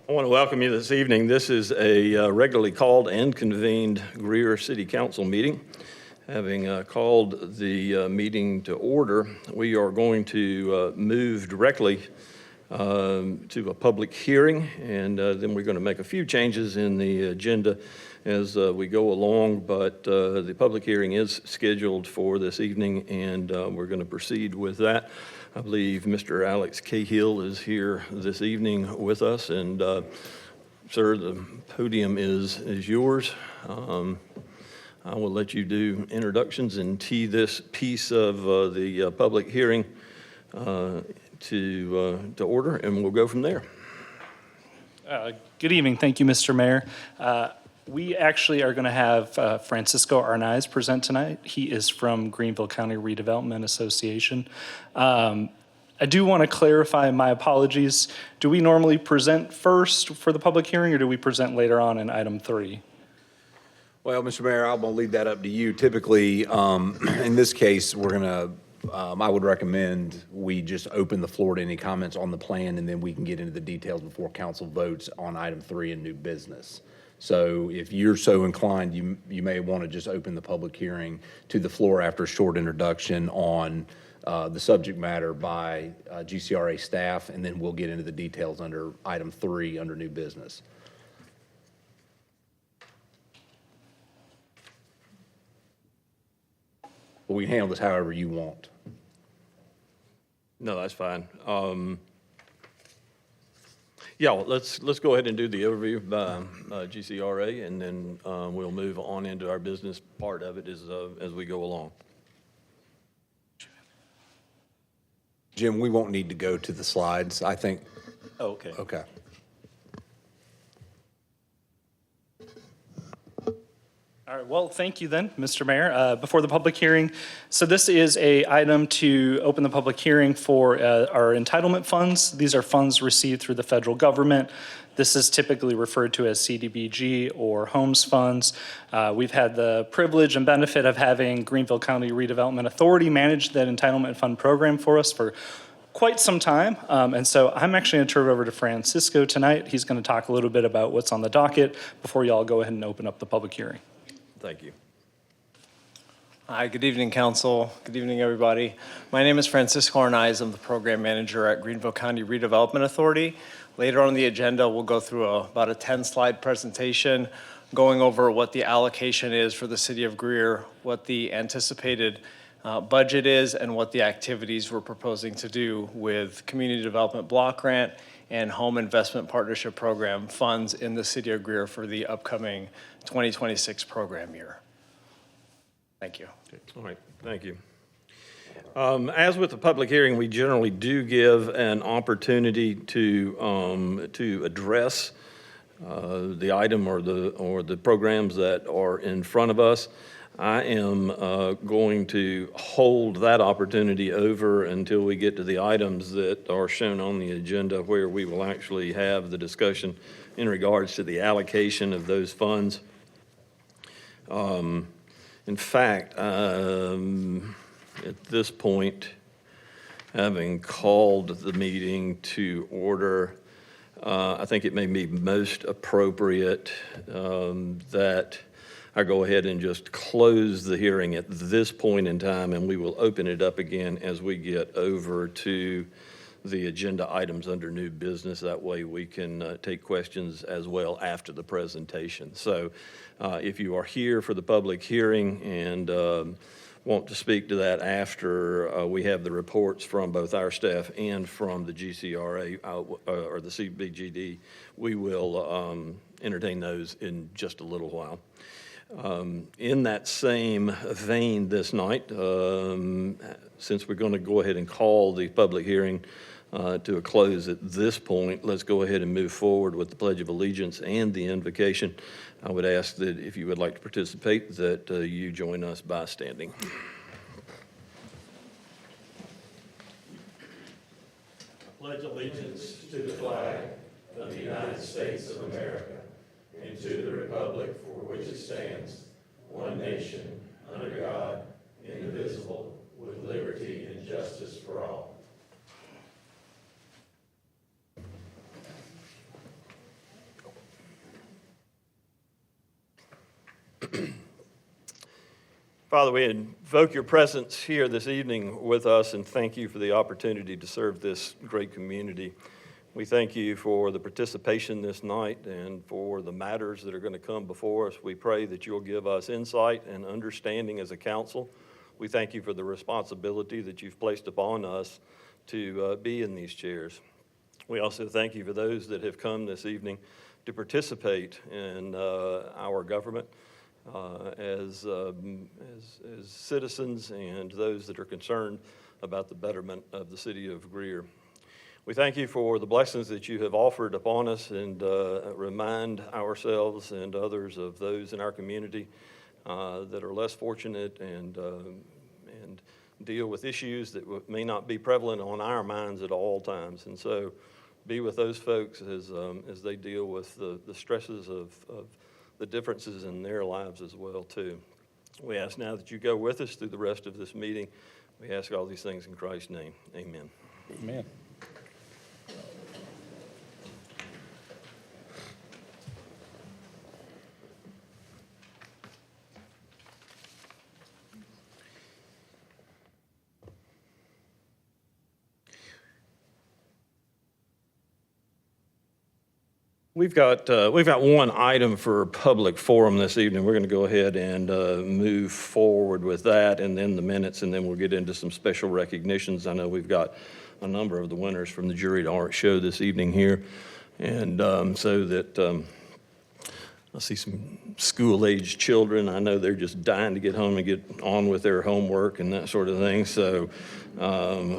I want to welcome you this evening. This is a regularly called and convened Greer City Council meeting. Having called the meeting to order, we are going to move directly to a public hearing, and then we're going to make a few changes in the agenda as we go along, but the public hearing is scheduled for this evening, and we're going to proceed with that. I believe Mr. Alex Cahill is here this evening with us, and sir, the podium is yours. I will let you do introductions and tee this piece of the public hearing to order, and we'll go from there. Good evening. Thank you, Mr. Mayor. We actually are going to have Francisco Arnaiz present tonight. He is from Greenville County Redevelopment Association. I do want to clarify my apologies. Do we normally present first for the public hearing, or do we present later on in item 3? Well, Mr. Mayor, I'm going to leave that up to you. Typically, in this case, we're going to, I would recommend we just open the floor to any comments on the plan, and then we can get into the details before council votes on item 3 in new business. So if you're so inclined, you may want to just open the public hearing to the floor after a short introduction on the subject matter by GCRA staff, and then we'll get into the details under item 3 under new business. But we can handle this however you want. No, that's fine. Yeah, well, let's go ahead and do the overview by GCRA, and then we'll move on into our business part of it as we go along. Jim, we won't need to go to the slides, I think. Oh, okay. Okay. All right, well, thank you then, Mr. Mayor. Before the public hearing, so this is a item to open the public hearing for our entitlement funds. These are funds received through the federal government. This is typically referred to as CDBG or HOMES funds. We've had the privilege and benefit of having Greenville County Redevelopment Authority manage that entitlement fund program for us for quite some time. And so I'm actually going to turn it over to Francisco tonight. He's going to talk a little bit about what's on the docket before y'all go ahead and open up the public hearing. Thank you. Hi, good evening, council. Good evening, everybody. My name is Francisco Arnaiz. I'm the program manager at Greenville County Redevelopment Authority. Later on the agenda, we'll go through about a 10-slide presentation going over what the allocation is for the city of Greer, what the anticipated budget is, and what the activities we're proposing to do with Community Development Block Grant and Home Investment Partnership Program funds in the city of Greer for the upcoming 2026 program year. Thank you. All right, thank you. As with the public hearing, we generally do give an opportunity to address the item or the programs that are in front of us. I am going to hold that opportunity over until we get to the items that are shown on the agenda, where we will actually have the discussion in regards to the allocation of those funds. In fact, at this point, having called the meeting to order, I think it may be most appropriate that I go ahead and just close the hearing at this point in time, and we will open it up again as we get over to the agenda items under new business. That way we can take questions as well after the presentation. So if you are here for the public hearing and want to speak to that after we have the reports from both our staff and from the GCRA or the CBGD, we will entertain those in just a little while. In that same vein this night, since we're going to go ahead and call the public hearing to a close at this point, let's go ahead and move forward with the Pledge of Allegiance and the invocation. I would ask that if you would like to participate, that you join us by standing. I pledge allegiance to the flag of the United States of America and to the republic for which it stands, one nation, under God, indivisible, with liberty and justice for all. Father, we invoke your presence here this evening with us and thank you for the opportunity to serve this great community. We thank you for the participation this night and for the matters that are going to come before us. We pray that you'll give us insight and understanding as a council. We thank you for the responsibility that you've placed upon us to be in these chairs. We also thank you for those that have come this evening to participate in our government. As citizens and those that are concerned about the betterment of the city of Greer. We thank you for the blessings that you have offered upon us and remind ourselves and others of those in our community that are less fortunate and deal with issues that may not be prevalent on our minds at all times. And so be with those folks as they deal with the stresses of the differences in their lives as well, too. We ask now that you go with us through the rest of this meeting. We ask all these things in Christ's name. Amen. Amen. We've got one item for public forum this evening. We're going to go ahead and move forward with that, and then the minutes, and then we'll get into some special recognitions. I know we've got a number of the winners from the Juried Art Show this evening here, and so that I see some school-aged children. I know they're just dying to get home and get on with their homework and that sort of thing. So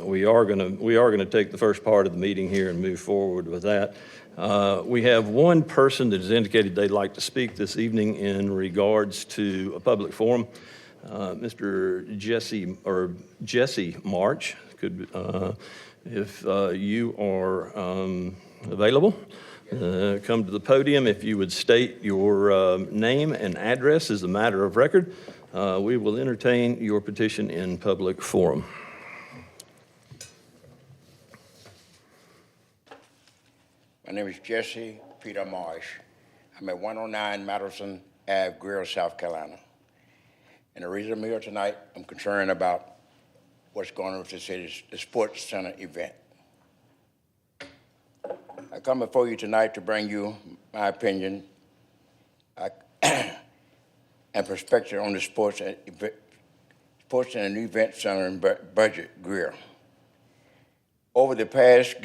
we are going to take the first part of the meeting here and move forward with that. We have one person that has indicated they'd like to speak this evening in regards to a public forum. Mr. Jesse March, if you are available, come to the podium. If you would state your name and address as a matter of record, we will entertain your petition in public forum. My name is Jesse Peter Marsh. I'm at 109 Madison Ave, Greer, South Carolina. And the reason I'm here tonight, I'm concerned about what's going on with the city's sports center event. I come before you tonight to bring you my opinion and perspective on the sports and event center and budget, Greer. Over the past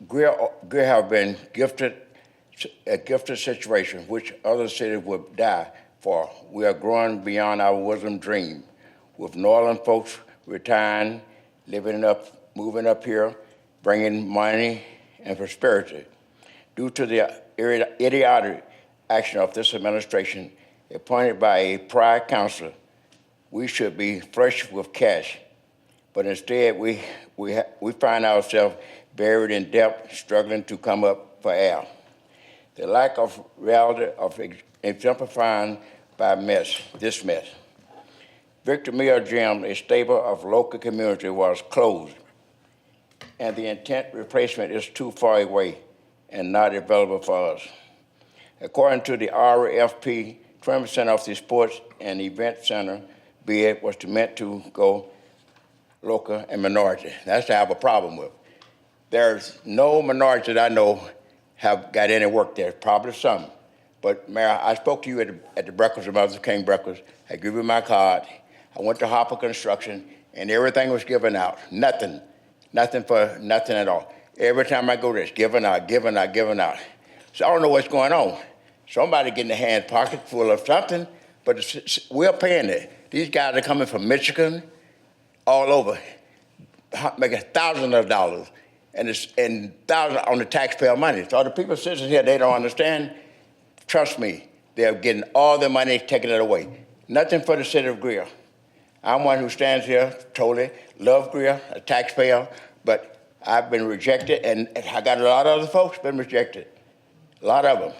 Greer have been a gifted situation which other cities would die for. We are growing beyond our wisdom dream, with northern folks retiring, moving up here, bringing money and prosperity. Due to the idiotic action of this administration, appointed by a prior council, we should be flush with cash, but instead we find ourselves buried in debt, struggling to come up for air. The lack of reality of exemplifying by this mess. Victor Mill Gym, a staple of local community, was closed, and the intent replacement is too far away and not available for us. According to the RFP, 20% of the sports and event center bid was meant to go local and minority. That's what I have a problem with. There's no minority that I know have got any work there, probably some. But Mayor, I spoke to you at the breakfast of Mother King breakfast. I gave you my card. I went to Hopper Construction, and everything was given out. Nothing at all. Every time I go there, it's given out. So I don't know what's going on. Somebody getting their hands pocket full of something, but we're paying it. These guys are coming from Michigan, all over, making thousands of dollars. And thousands on the taxpayer money. So the people sitting here, they don't understand. Trust me, they're getting all their money, taking it away. Nothing for the city of Greer. I'm one who stands here, totally love Greer, a taxpayer, but I've been rejected, and I got a lot of other folks been rejected. A lot of them.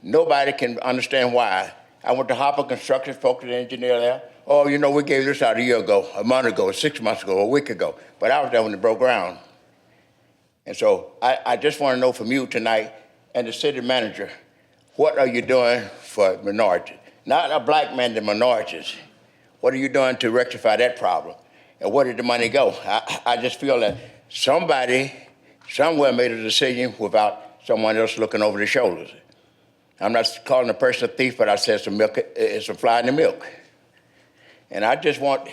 Nobody can understand why. I went to Hopper Construction, spoke to the engineer there. Oh, you know, we gave this out a year ago, a month ago, 6 months ago, a week ago. But I was there when it broke ground. And so I just want to know from you tonight and the city manager, what are you doing for minority? not a black man, the minorities. What are you doing to rectify that problem? And where did the money go? I just feel that somebody somewhere made a decision without someone else looking over their shoulders. I'm not calling a person a thief, but I said some milk, it's a fly in the milk. And I just want,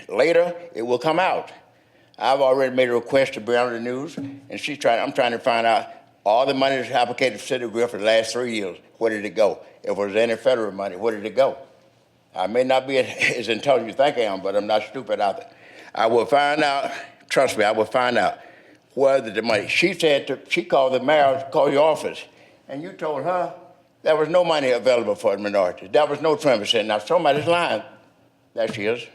later, it will come out. I've already made a request to be on the news, and I'm trying to find out all the money that's allocated to City of Greer for the last 3 years. Where did it go? If there was any federal money, where did it go? I may not be as intelligent as you think I am, but I'm not stupid either. I will find out, trust me, I will find out where the money. She called the mayor, called your office, and you told her there was no money available for the minorities. There was no 20%. Now somebody's lying. There she is.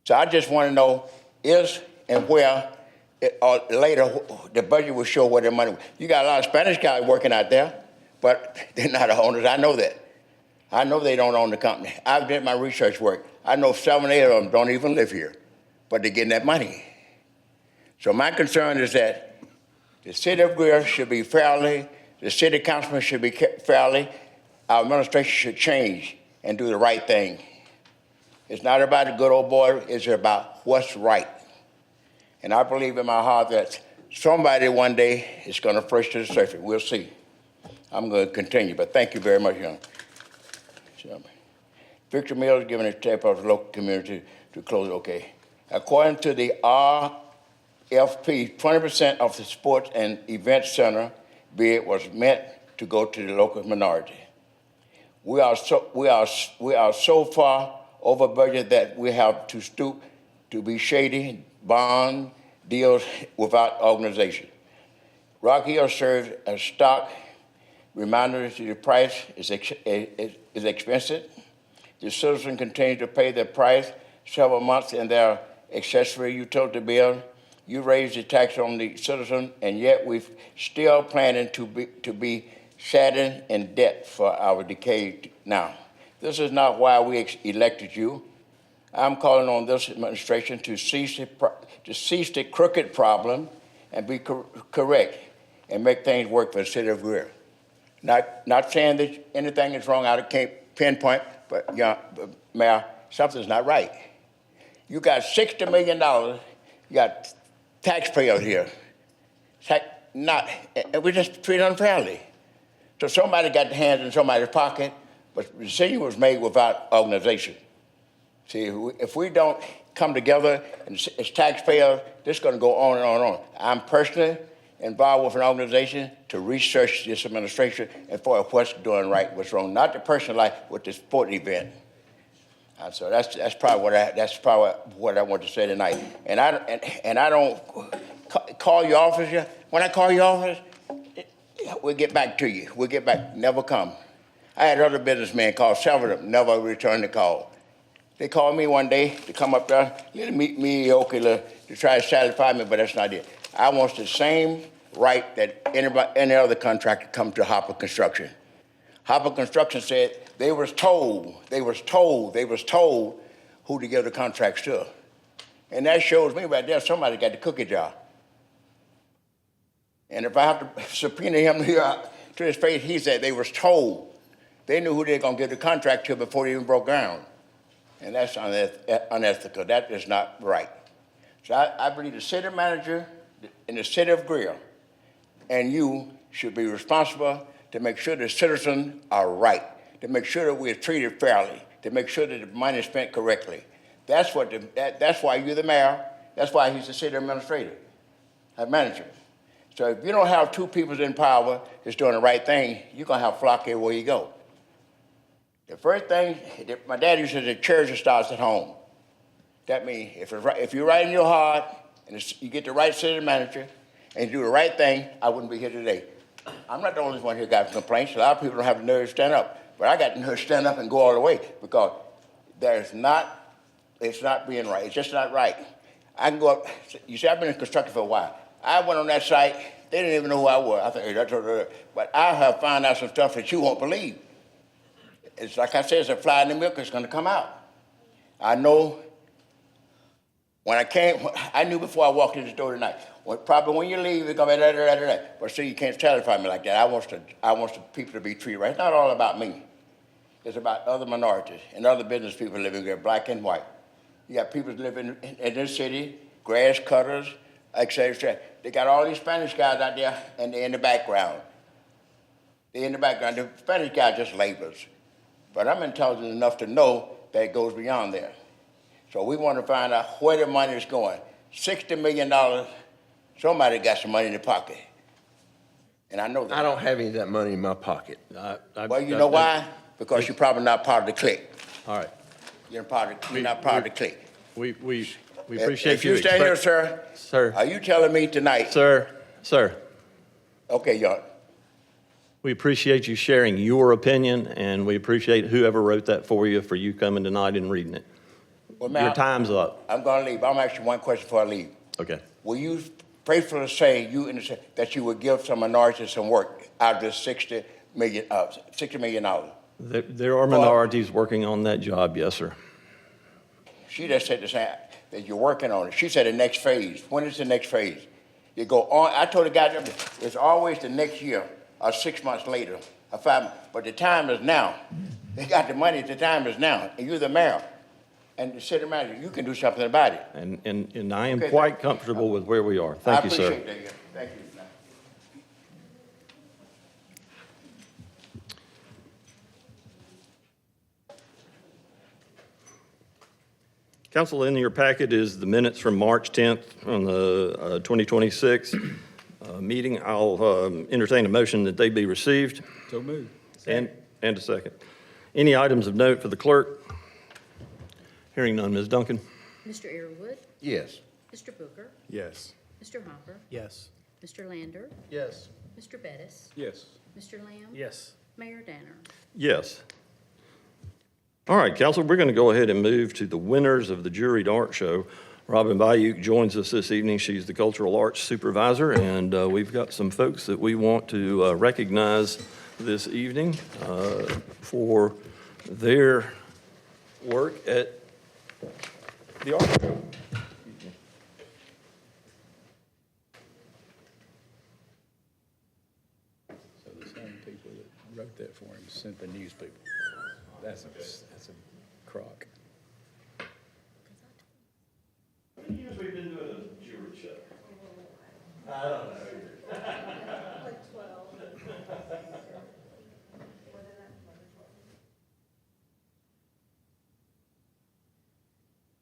So I just want to know is and where, later, the budget will show where the money. You got a lot of Spanish guys working out there, but they're not the owners. I know that. I know they don't own the company. I've did my research work. I know 7 or 8 of them don't even live here, but they're getting that money. So my concern is that the city of Greer should be fairly, the city councilman should be fairly, our administration should change and do the right thing. It's not about the good old boy, it's about what's right. And I believe in my heart that somebody one day is going to fresh to the surface. We'll see. I'm going to continue, but thank you very much, young. Victor Mills giving a tip of the local community to close. Okay. According to the RFP, 20% of the sports and event center bid was meant to go to the local minority. We are so far over budget that we have to stoop to be shady bond deals without organization. Rock Hill serves as stock reminder that the price is expensive. The citizens continue to pay their price several months in their accessory utility bill. You raise the tax on the citizen, and yet we're still planning to be saddened in debt for our decade now. This is not why we elected you. I'm calling on this administration to cease the crooked problem and be correct and make things work for the city of Greer. Not saying that anything is wrong, I can't pinpoint, but Mayor, something's not right. You got $60 million, you got taxpayers here. And we just treat it unfairly. So somebody got the hands in somebody's pocket, but the decision was made without organization. See, if we don't come together as taxpayers, this is going to go on and on and on. I'm personally involved with an organization to research this administration and for what's doing right, what's wrong, not the personal life with the sport event. So that's probably what I want to say tonight. And I don't call your office here. When I call your office, we'll get back to you. We'll get back. Never come. I had other businessmen call, several of them, never returned the call. They called me one day to come up there, meet me, to try to satisfy me, but that's not it. I want the same right that any other contractor come to Hopper Construction. Hopper Construction said they was told who to give the contracts to. And that shows me right there somebody got the cookie jar. And if I have to subpoena him here to his face, he said they was told. They knew who they were going to give the contract to before they even broke ground. And that's unethical. That is not right. So I believe the city manager in the city of Greer and you should be responsible to make sure the citizens are right, to make sure that we're treated fairly, to make sure that the money is spent correctly. That's why you're the mayor. That's why he's the city administrator, manager. So if you don't have two people in power that's doing the right thing, you're going to have flock everywhere you go. The first thing, my dad used to say, the charity starts at home. That means if you're right in your heart and you get the right city manager and you do the right thing, I wouldn't be here today. I'm not the only one here got complaints. A lot of people don't have the nerve to stand up. But I got the nerve to stand up and go all the way because it's not being right. It's just not right. I can go up. You see, I've been in construction for a while. I went on that site. They didn't even know who I was. I thought, hey, that's what. But I have found out some stuff that you won't believe. It's like I said, it's a fly in the milk. It's going to come out. I know. When I came, I knew before I walked in the door tonight. Probably when you leave, it's going to be that. But see, you can't satisfy me like that. I want the people to be treated right. It's not all about me. is about other minorities and other business people living here, black and white. You got people living in this city, grass cutters, et cetera, et cetera. They got all these Spanish guys out there, and they're in the background. They're in the background. The Spanish guys just laborers. But I'm intelligent enough to know that it goes beyond there. So we want to find out where the money is going. $60 million, somebody got some money in their pocket. And I know that. I don't have any of that money in my pocket. Well, you know why? Because you're probably not part of the clique. All right. You're not part of the clique. We appreciate If you. you stand here, sir. Sir. Are you telling me tonight? Sir, Okay, y'all. we appreciate you sharing your opinion, and we appreciate whoever wrote that for you coming tonight and reading it. Well, Your time's up. I'm going to leave. I'm asking one question before I leave. Okay. Will you faithfully say that you would give some minorities some work out of this $60 million? There are minorities working on that job, yes, sir. She just said the same, that you're working on it. She said the next phase. When is the next phase? You go on. I told the guy, it's always the next year or 6 months later or 5 months. But the time is now. They got the money. The time is now. And you're the mayor. And the city manager, you can do something about it. And I am Okay, quite comfortable with where we are. Thank you, sir. I appreciate that. Yeah. Thank you. Council, in your packet is the minutes from March 10th on the 2026 meeting. I'll entertain a motion that they be received. So moved. And a second. Any items of note for the clerk? Hearing none. Ms. Duncan? Mr. Earwood, Yes. Mr. Booker, Yes. Mr. Hopper, Yes. Mr. Lander, Yes. Mr. Bettis, Yes. Mr. Lamb. Yes. Mayor Danner. Yes. All right, council, we're going to go ahead and move to the winners of the juried art show. Robin Bayuk joins us this evening. She's the cultural arts supervisor, and we've got some folks that we want to recognize this evening for their work at the art show. So the same people that wrote that for him sent the newspaper. That's a crock. How many years we've been doing a jury show? I don't know. Like 12.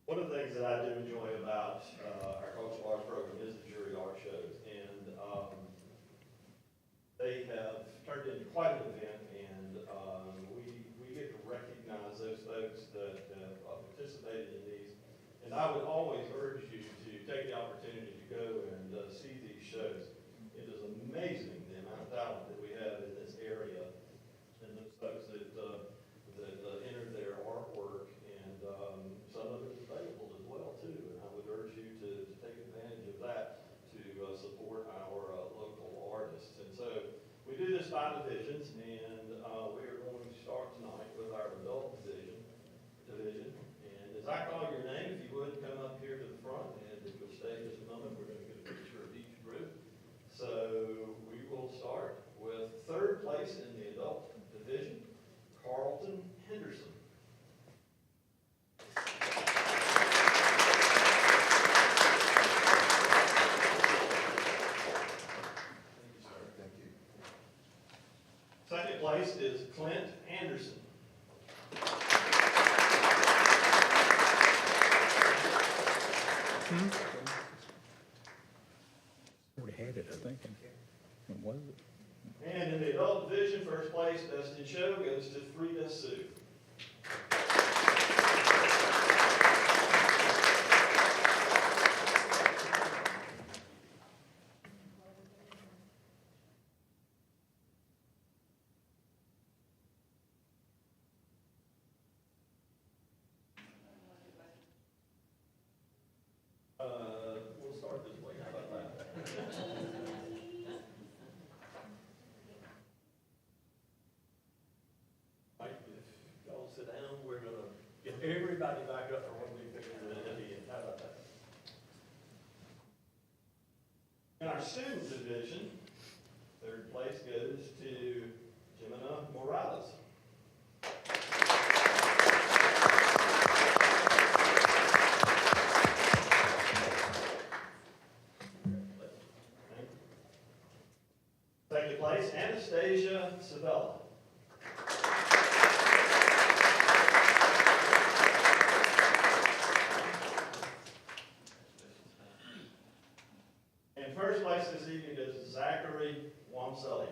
One of the things that I do enjoy about our cultural arts program is the jury art shows, and they have turned into quite an event, and we get to recognize those folks that have participated in these. And I would always urge you to take the opportunity to go and see these shows. It is amazing the amount of talent that we have in this area, and those folks that enter their artwork, and some of it is available as well too. And I would urge you to take advantage of that to support our local artists. And so we do this by divisions, and we are going to start tonight with our adult division. And as I call your name, if you would come up here to the front, and if you'll stay just a moment, we're going to get a picture of each group. So we will start with third place in the adult division, Carlton Henderson. Second place is Clint Anderson. Already had it, I think. What was it? And in the adult division, first place, Best in Show, goes to Frida Sue. We'll start this way. How about that? Mike, if y'all sit down, we're gonna get everybody back up for one big picture at the end. How about that? In our student division, third place goes to Jimena Morales. first place this evening goes to Zachary Wamsali.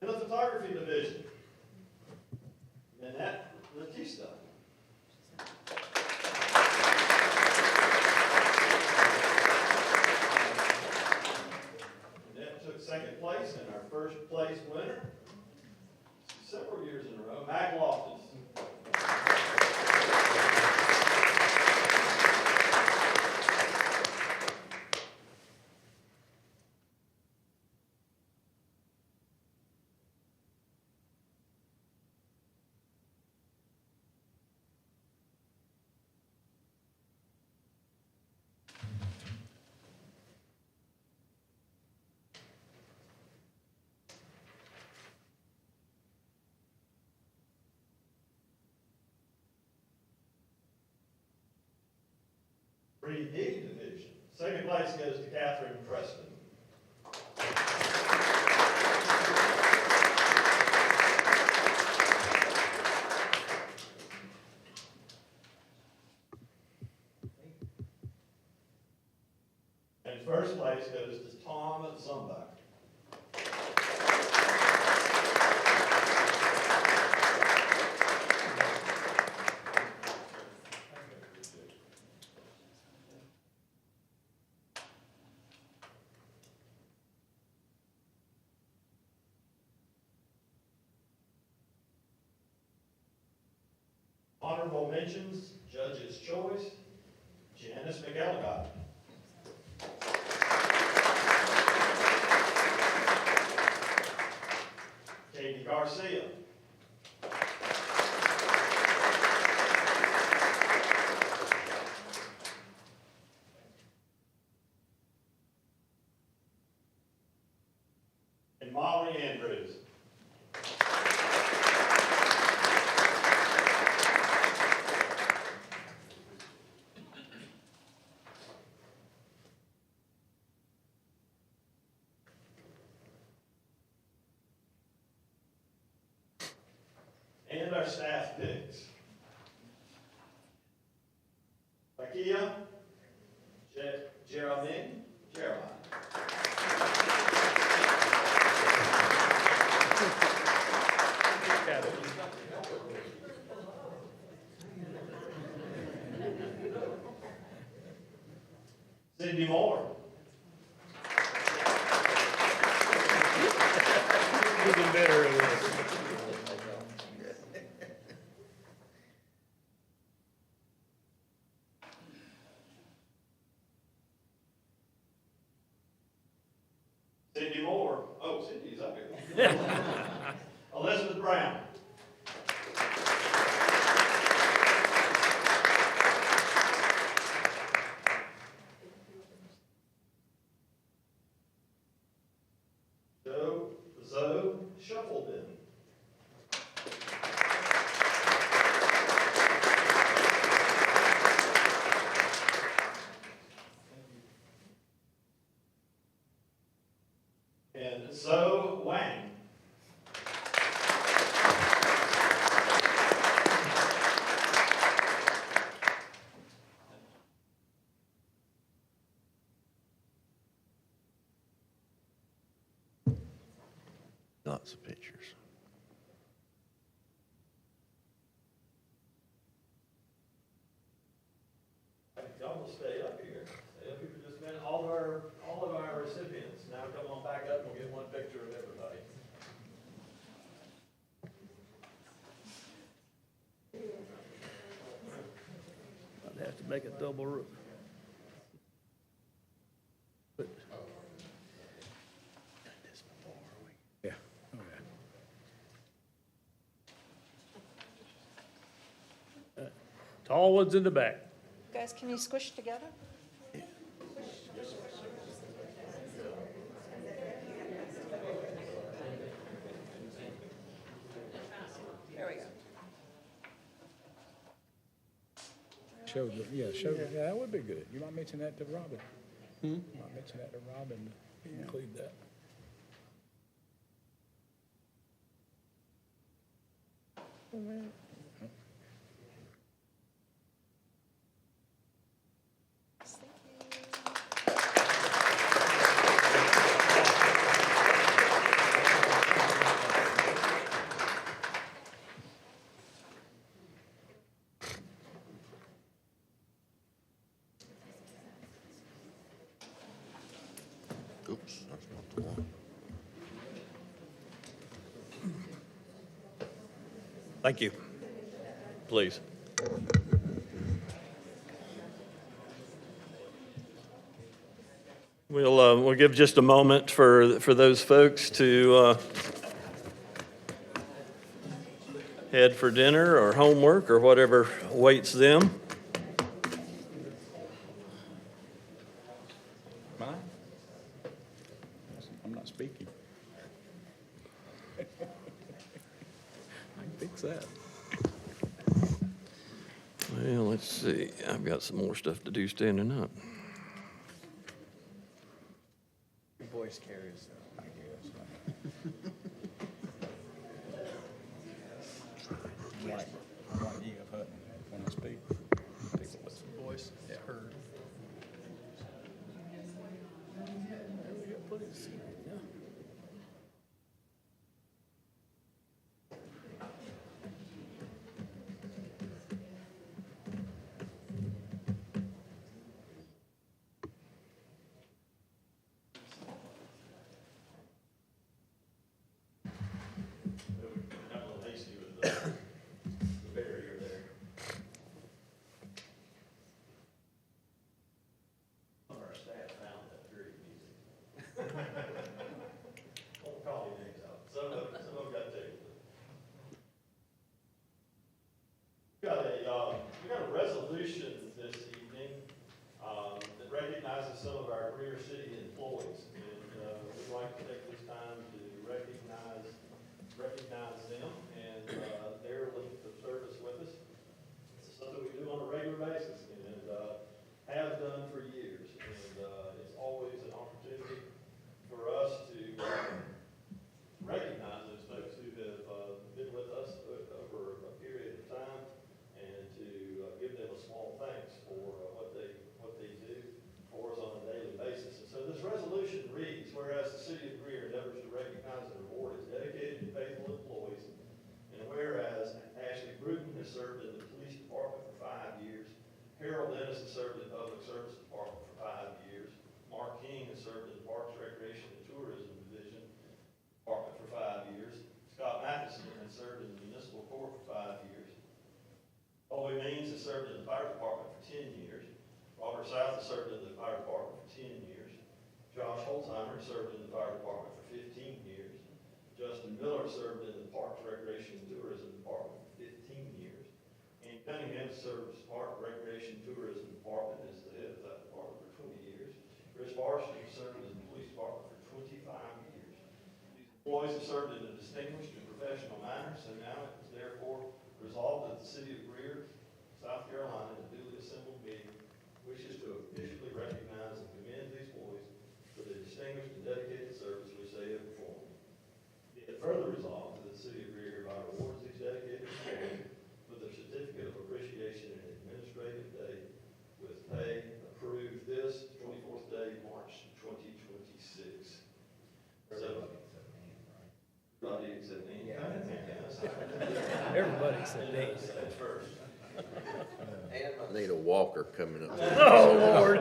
In the photography division, Nanette Latista. Nanette took second place, and our first place winner, several years in a row, Mac Loftus. Reed division. Second place goes to Catherine Preston. And first place goes to Tom Zumba. Honorable mentions, Judge's Choice, Janice McElligott. Katie Garcia. And Molly Andrews. And our staff picks. Lakia, Jeremy, Jeremiah. Cindy Moore. Even better at this. Cindy Moore. Oh, Cindy's up here. Elizabeth Brown. Zoe Shuffledon. And Zoe Wang. Lots of pictures. Y'all will stay up here. Stay up here for just a minute. All of our recipients. Now come on back up and we'll get one picture of everybody. I'd have to make a double roof. Yeah, oh, yeah. Tall ones in the back. Guys, can you squish together? There we go. Yeah, that would be good. You might mention that to Robin. You might mention that to Robin, to include that. Oops, that's not the one. Thank you. Please. We'll give just a moment for those folks to head for dinner or homework or whatever awaits them. Mine? I'm not speaking. I can fix that. Well, let's see. I've got some more stuff to do standing up. Your voice carries, I guess. Like you have Hutton, when I speak, people listen. Voice, yeah, heard. We got a resolution this evening that recognizes some of our Greer City employees. And we'd like to take this time to recognize them and their length of service with us. It's something we do on a regular basis and have done for years. And it's always an opportunity for us to recognize those folks who have been with us over a period of time and to give them a small thanks for what they do for us on a daily basis. And so this resolution reads, whereas the city of Greer endeavors to recognize and reward its dedicated and faithful employees, and whereas Ashley Bruton has served in the police department for 5 years, Harold Dennis has served in the public service department for 5 years, Mark King has served in the Parks, Recreation, and Tourism Division department for 5 years, Scott Matheson has served in the municipal court for 5 years, Colby Means has served in the fire department for 10 years. Robert South has served in the fire department for 10 years. Josh Holzheimer served in the fire department for 15 years. Justin Miller served in the Parks, Recreation, and Tourism department for 15 years. Ann Cunningham served as Park, Recreation, and Tourism department as the head of that department for 20 years. Chris Barson served in the police department for 25 years. These employees have served in a distinguished and professional manner, so now it is therefore resolved that the city of Greer, South Carolina, in a duly assembled meeting, wishes to officially recognize and commend these boys for the distinguished and dedicated service which they have performed. Be it further resolved that the city of Greer hereby rewards these dedicated employees with a certificate of appreciation and administrative day with pay approved this 24th day, March 2026. So, everybody except me. Everybody said that. That's first. I need a walker coming up. Oh, Lord.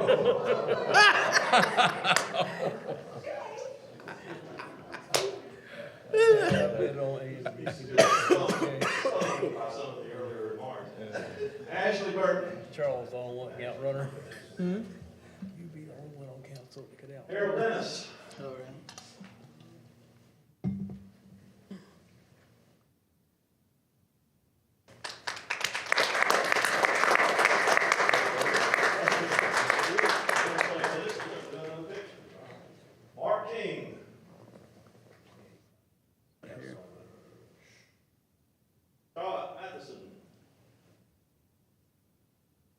Some of the earlier remarks. Ashley Burton, Charles, the only one count runner. You be the only one on council that could out. Harold Dennis, All right.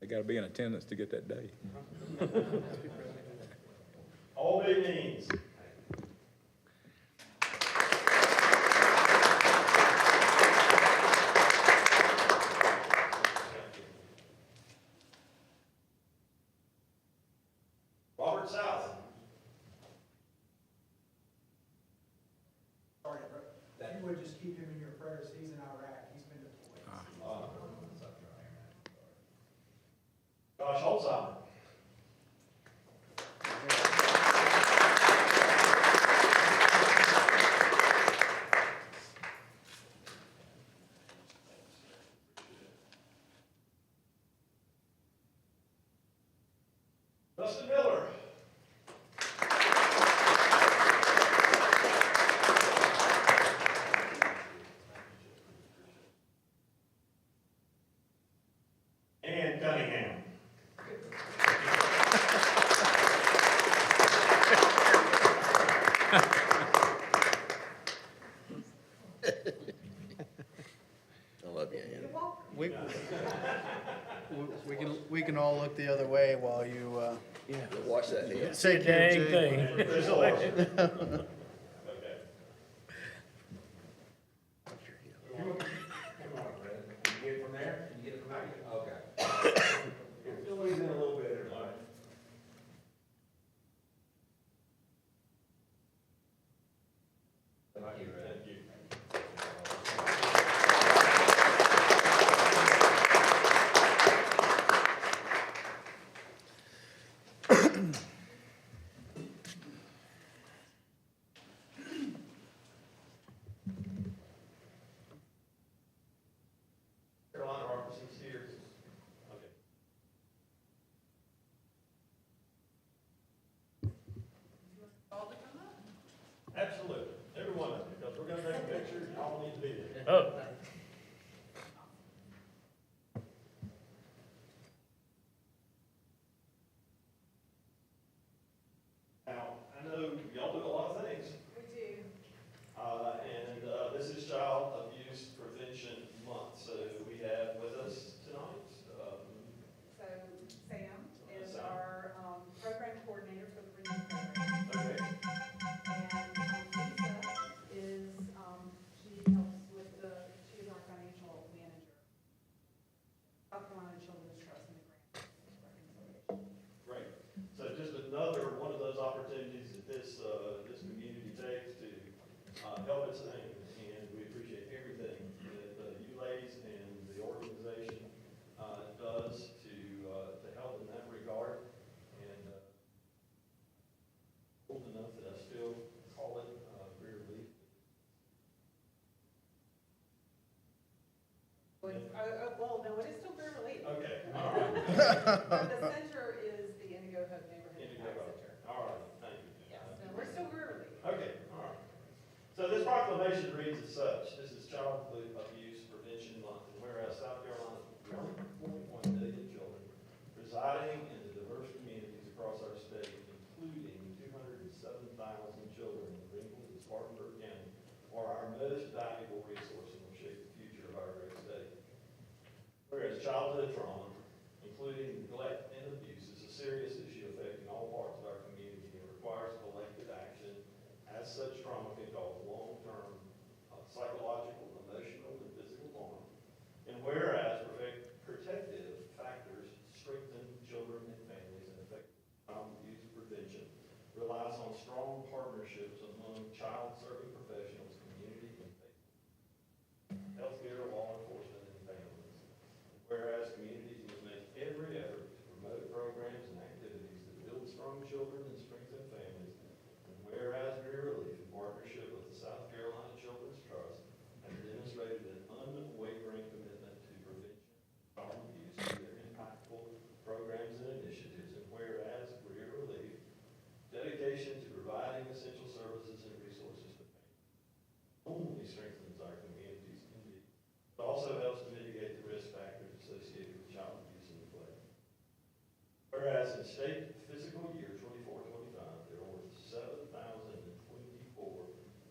gotta be in attendance to get that day. All big means. Robert South. If you would just keep him in your prayers, he's in Iraq, he's been deployed. Josh Holzheimer. Dustin Miller. Ann Cunningham. I love you, Ann. We can all look the other way while you, Watch that hand. Say dang thing. Okay. Get it from there? Can you get it from there? Okay. Still leaves in a little bit, everybody. Thank you. Thank you. Carolina Robertson's here. Okay. Absolutely. Every one of you, because we're gonna take a picture, y'all need to be there. Oh. Now, I know y'all do a lot of things. We do. This is Child Abuse Prevention Month, so we have with us tonight, So Sam is our program coordinator for the Green program. okay, And Lisa is, she helps with she's our financial manager. South Carolina Children's Trust and the grant reconciliation. great. So just another one of those opportunities that this community takes to help its own, and we appreciate everything that you ladies and the organization does to help in that regard. And old enough that I still call it Greer Relief. Well, no, it is still Greer Relief. Okay, all right. But the center is the Indigo Hope Neighborhood Indigo Impact Hope. Center. All right, thank you. Yes, no, we're still Greer Relief. Okay, all right. So this proclamation reads as such: this is Child Abuse Prevention Month, and whereas South Carolina's 1.1 million children residing in the diverse communities across our state, including 207,000 children in Greenville and Spartanburg County, are our most valuable resource and will shape the future of our great state. Whereas childhood trauma, including neglect and abuse, is a serious issue affecting all parts of our community and requires collective action. As such, trauma can cause long-term psychological, emotional, and physical harm. And whereas protective factors strengthen children and families and effective child abuse prevention relies on strong partnerships among child-serving professionals, community, and healthcare, law enforcement, and families. Whereas communities must make every effort to promote programs and activities that build strong children and strengthen families. And whereas Greer Relief, in partnership with the South Carolina Children's Trust, has demonstrated an unwavering commitment to prevention of child abuse through their impactful programs and initiatives. And whereas Greer Relief, dedication to providing essential services and resources to families only strengthens our communities indeed. It also helps to mitigate the risk factors associated with child abuse and neglect. Whereas in state fiscal year 24-25, there were 7,024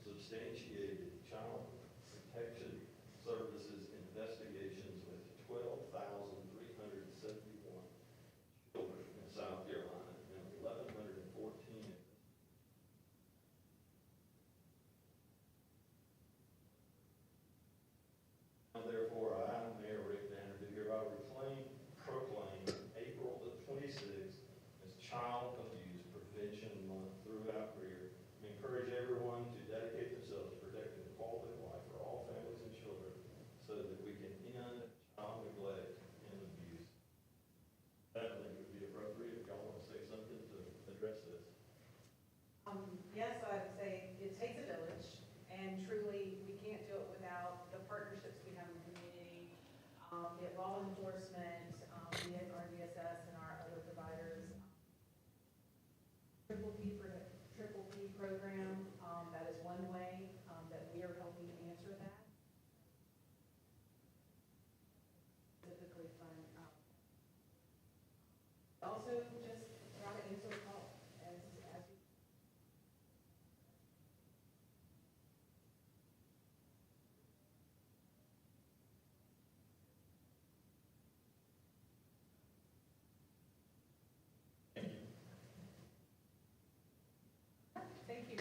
substantiated child protection services investigations with 12,371 law enforcement, RDSS and our other providers. Triple P program, that is one way, that we are helping answer that. Typically fund, also just try to answer the call as you. Thank you.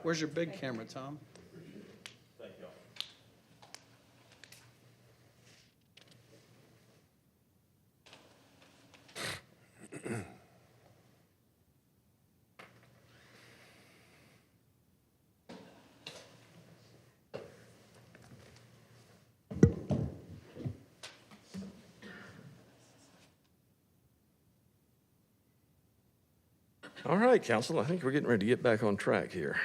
Where's your big camera, Tom? All right, council, I think we're getting ready to get back on track here.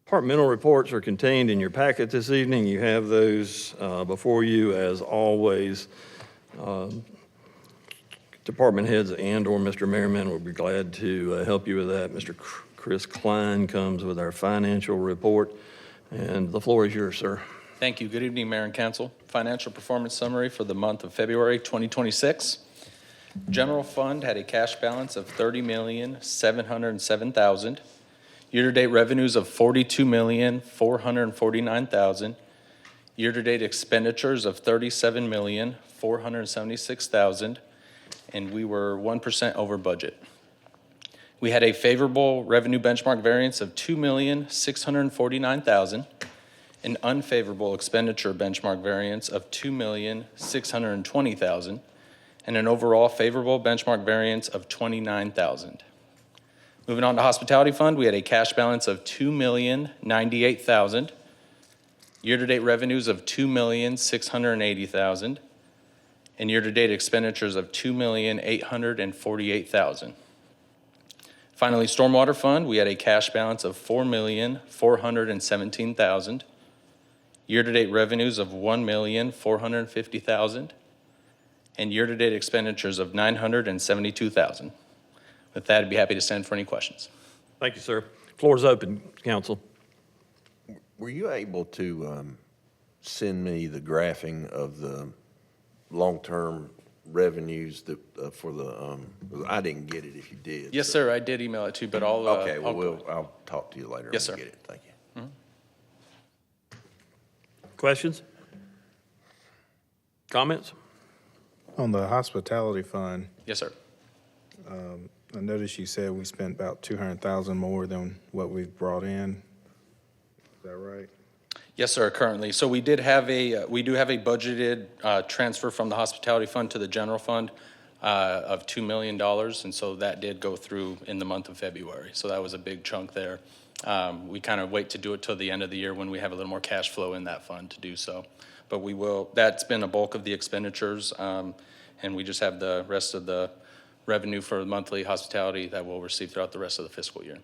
Departmental reports are contained in your packet this evening. You have those before you as always. Department heads and/or Mr. Merriman will be glad to help you with that. Mr. Chris Klein comes with our financial report, and the floor is yours, sir. Thank you. Good evening, Mayor and Council. Financial performance summary for the month of February 2026. General fund had a cash balance of $30,707,000. Year-to-date revenues of $42,449,000. Year-to-date expenditures of $37,476,000, and we were 1% over budget. We had a favorable revenue benchmark variance of $2,649,000, an unfavorable expenditure benchmark variance of $2,620,000, and an overall favorable benchmark variance of $29,000. Moving on to hospitality fund, we had a cash balance of $2,098,000, year-to-date revenues of $2,680,000, and year-to-date expenditures of $2,848,000. Finally, stormwater fund, we had a cash balance of $4,417,000, year-to-date revenues of $1,450,000, and year-to-date expenditures of $972,000. With that, I'd be happy to stand for any questions. Thank you, sir. Floor is open, council. Were you able to send me the graphing of the long-term revenues that, for the, I didn't get it if you did. Yes, sir, I did email it to you, but I'll. Okay, well, I'll talk to you later. Yes, when sir. we get it. Thank you. Questions? Comments? On the hospitality fund, Yes, sir. I noticed you said we spent about 200,000 more than what we've brought in. Is that right? Yes, sir, currently. So we do have a budgeted transfer from the hospitality fund to the general fund of $2 million, and so that did go through in the month of February. So that was a big chunk there. We kind of wait to do it till the end of the year when we have a little more cash flow in that fund to do so. But we will, that's been a bulk of the expenditures, and we just have the rest of the revenue for monthly hospitality that we'll receive throughout the rest of the fiscal year.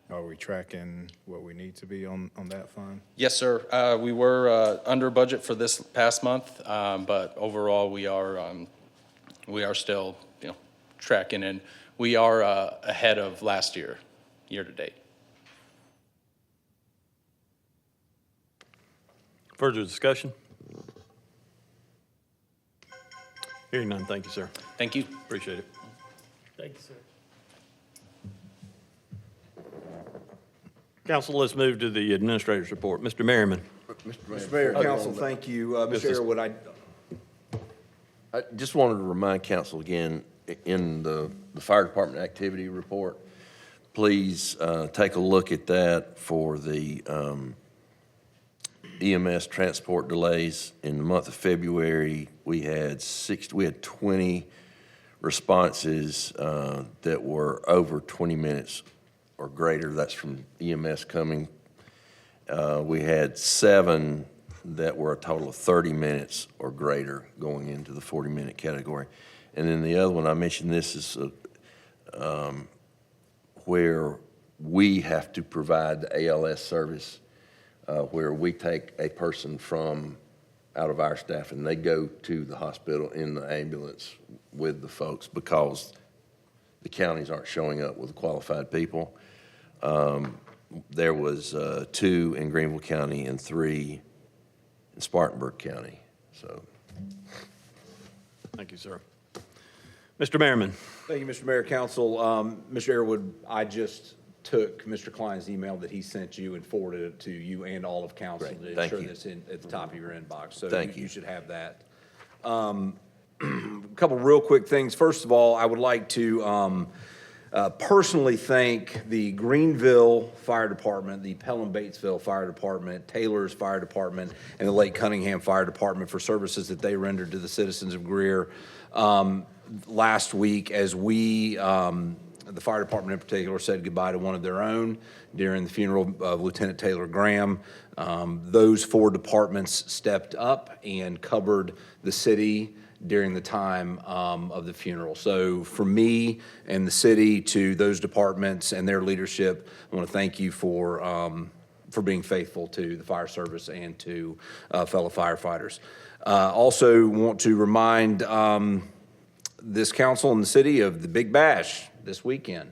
Are we tracking what we need to be on that fund? Yes, sir. We were under budget for this past month, but overall we are still, tracking, and we are ahead of last year, year to date. Further discussion? Hearing none, thank you, sir. Thank you. Appreciate it. Thank you, sir. Council, let's move to the administrator's report. Mr. Merriman. Mr. Mayor, council, thank you. Mr. Airwood, I just wanted to remind council again, in the fire department activity report, please take a look at that for the EMS transport delays. In the month of February, we had 20 responses that were over 20 minutes or greater. That's from EMS coming. We had 7 that were a total of 30 minutes or greater going into the 40-minute category. And then the other one, I mentioned this, is where we have to provide the ALS service, where we take a person from out of our staff and they go to the hospital in the ambulance with the folks because the counties aren't showing up with qualified people. There was 2 in Greenville County and 3 in Spartanburg County, so. Thank you, sir. Mr. Merriman. Thank you, Mr. Mayor, Council. Mr. Airwood, I just took Mr. Klein's email that he sent you and forwarded it to you and all of council Great. to Thank ensure you. that's at the top of your inbox. So Thank you you. should have that. A couple real quick things. First of all, I would like to personally thank the Greenville Fire Department, the Pelham Batesville Fire Department, Taylor's Fire Department, and the Lake Cunningham Fire Department for services that they rendered to the citizens of Greer last week as we, the fire department in particular, said goodbye to one of their own during the funeral of Lieutenant Taylor Graham. Those 4 departments stepped up and covered the city during the time of the funeral. So for me and the city, to those departments and their leadership, I want to thank you for being faithful to the fire service and to fellow firefighters. Also want to remind this council and the city of the Big Bash this weekend,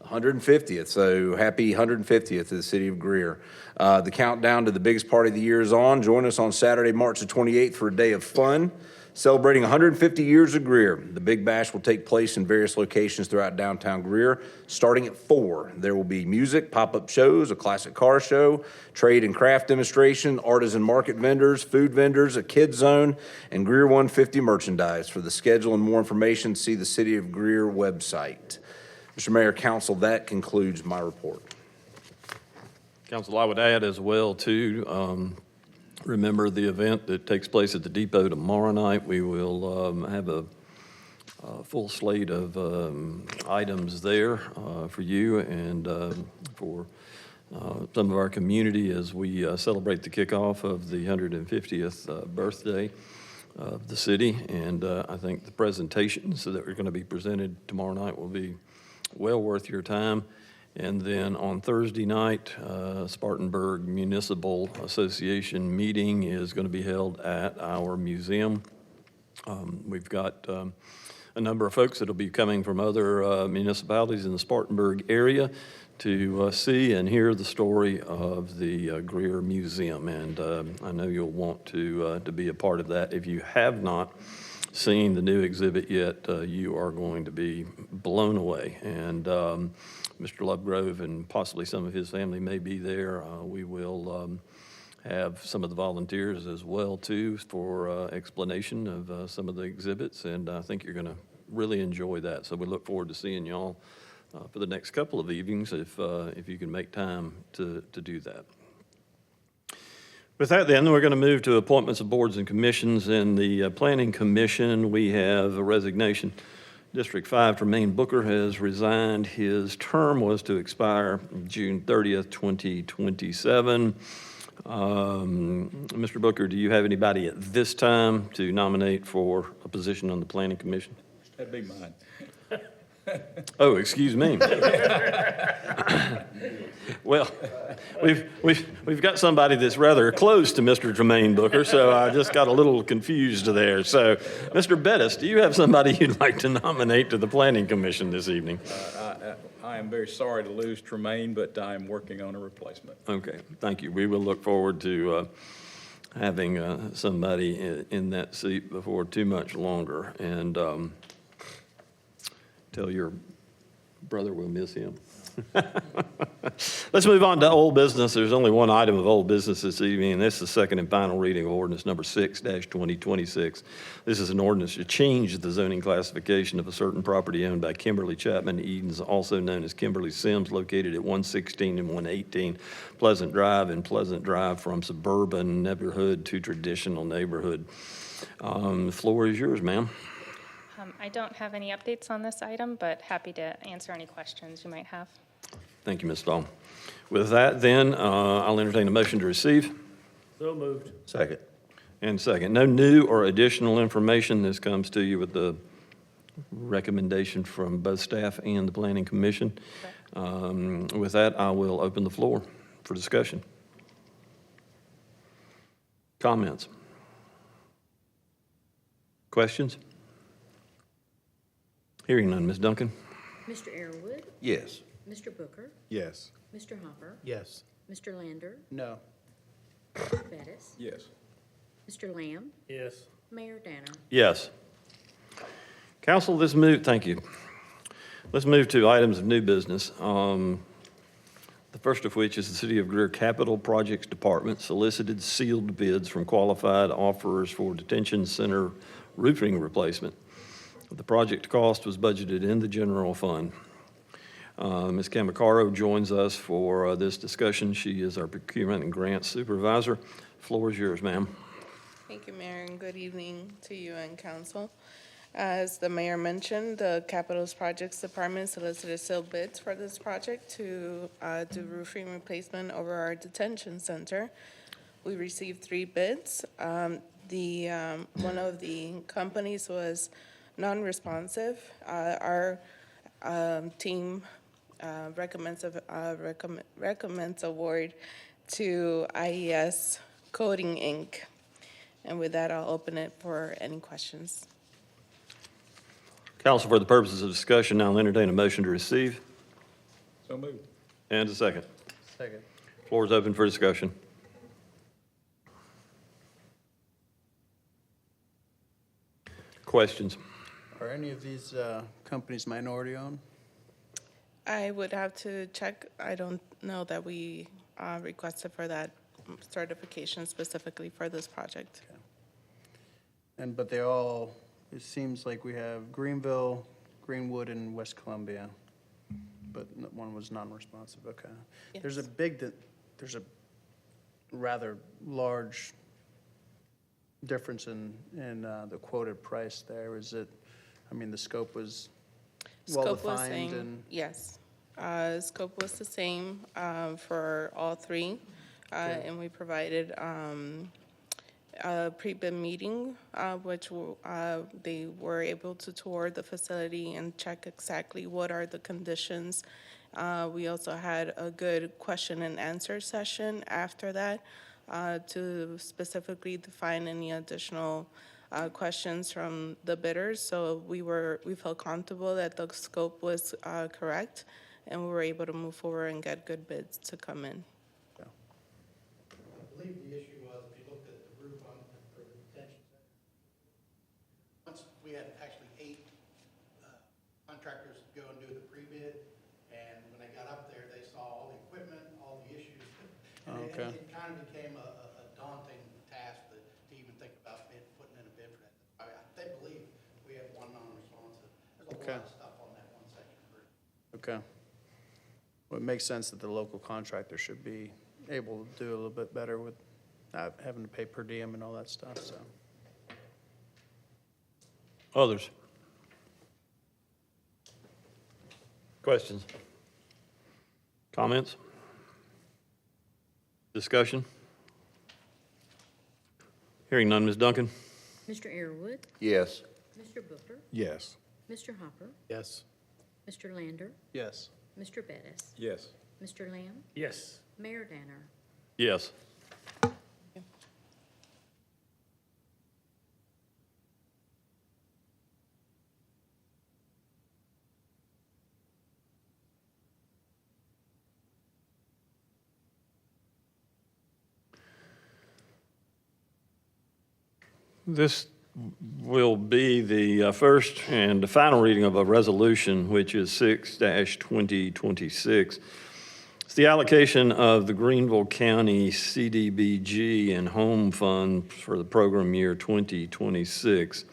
150th. So happy 150th to the city of Greer. The countdown to the biggest party of the year is on. Join us on Saturday, March the 28th for a day of fun, celebrating 150 years of Greer. The Big Bash will take place in various locations throughout downtown Greer. Starting at 4, there will be music, pop-up shows, a classic car show, trade and craft demonstration, artisan market vendors, food vendors, a kids zone, and Greer 150 merchandise. For the schedule and more information, see the City of Greer website. Mr. Mayor, Council, that concludes my report. Council, I would add as well, too, remember the event that takes place at the Depot tomorrow night. We will have a full slate of items there for you and for some of our community as we celebrate the kickoff of the 150th birthday of the city. And I think the presentations that are going to be presented tomorrow night will be well worth your time. And then on Thursday night, Spartanburg Municipal Association meeting is going to be held at our museum. We've got a number of folks that will be coming from other municipalities in the Spartanburg area to see and hear the story of the Greer Museum. And I know you'll want to be a part of that. If you have not seen the new exhibit yet, you are going to be blown away. And Mr. Lovegrove and possibly some of his family may be there. We will have some of the volunteers as well, too, for explanation of some of the exhibits. And I think you're going to really enjoy that. So we look forward to seeing y'all for the next couple of evenings if you can make time to do that. With that, then, we're going to move to appointments of boards and commissions. In the Planning Commission, we have a resignation. District 5, Tremaine Booker has resigned. His term was to expire June 30th, 2027. Mr. Booker, do you have anybody at this time to nominate for a position on the Planning Commission? That'd be mine. Oh, excuse me. Well, we've got somebody that's rather close to Mr. Tremaine Booker, so I just got a little confused there. So, Mr. Bettis, do you have somebody you'd like to nominate to the Planning Commission this evening? I am very sorry to lose Tremaine, but I am working on a replacement. Okay, thank you. We will look forward to having somebody in that seat before too much longer. And tell your brother we'll miss him. Let's move on to old business. There's only one item of old business this evening, and this is the second and final reading of ordinance number 6-2026. This is an ordinance to change the zoning classification of a certain property owned by Kimberly Chapman Edens, also known as Kimberly Sims, located at 116 and 118 Pleasant Drive, in Pleasant Drive, from suburban neighborhood to traditional neighborhood. The floor is yours, ma'am. I don't have any updates on this item, but happy to answer any questions you might have. Thank you, Ms. Dahl. With that, then, I'll entertain a motion to receive. So moved. Second. And second, no new or additional information. This comes to you with the recommendation from both staff and the Planning Commission. With that, I will open the floor for discussion. Comments? Questions? Hearing none. Ms. Duncan? Mr. Arrowood, Yes. Mr. Booker, Yes. Mr. Hopper, Yes. Mr. Lander, No. Mr. Bettis, Yes. Mr. Lamb, Yes. Mayor Danner. Yes. Council, thank you. Let's move to items of new business. The first of which is the City of Greer Capital Projects Department solicited sealed bids from qualified offerers for detention center roofing replacement. The project cost was budgeted in the general fund. Ms. Camacaro joins us for this discussion. She is our procurement and grants supervisor. Floor is yours, ma'am. Thank you, Mayor, and good evening to you and council. As the mayor mentioned, the Capitals Projects Department solicited sealed bids for this project to do roofing replacement over our detention center. We received 3 bids. One of the companies was non-responsive. Our team recommends award to IES Coating Inc. And with that, I'll open it for any questions. Council, for the purposes of discussion, now entertain a motion to receive. So moved. And a second. Second. Floor is open for discussion. Questions? Are any of these companies minority-owned? I would have to check. I don't know that we requested for that certification specifically for this project. But they all, it seems like we have Greenville, Greenwood, and West Columbia, but one was non-responsive, okay. There's a Yes. there's a rather large difference in the quoted price there. Is it, I mean, the scope was Scope was well-defined same, and? yes. Scope was the same for all 3. And we provided a pre-bid meeting, which they were able to tour the facility and check exactly what are the conditions. We also had a good question and answer session after that to specifically define any additional questions from the bidders. So we felt comfortable that the scope was correct, and we were able to move forward and get good bids to come in. I believe the issue was, if you looked at the roof on the detention center, once we had actually 8 contractors go and do the pre-bid, and when they got up there, they saw all the equipment, all the issues. And Okay. it kind of became a daunting task to even think about putting in a bid for that. They believe we had one non-responsive. There's a Okay. lot of stuff on that one section of roof. Okay. Well, it makes sense that the local contractor should be able to do a little bit better with not having to pay per diem and all that stuff, so. Others? Questions? Comments? Discussion? Hearing none. Ms. Duncan? Mr. Arrowood, Yes. Mr. Booker, Yes. Mr. Hopper, Yes. Mr. Lander, Yes. Mr. Bettis, Yes. Mr. Lamb, Yes. Mayor Danner. Yes. This will be the first and the final reading of a resolution, which is 6-2026. It's the allocation of the Greenville County CDBG and Home Fund for the program year 2026.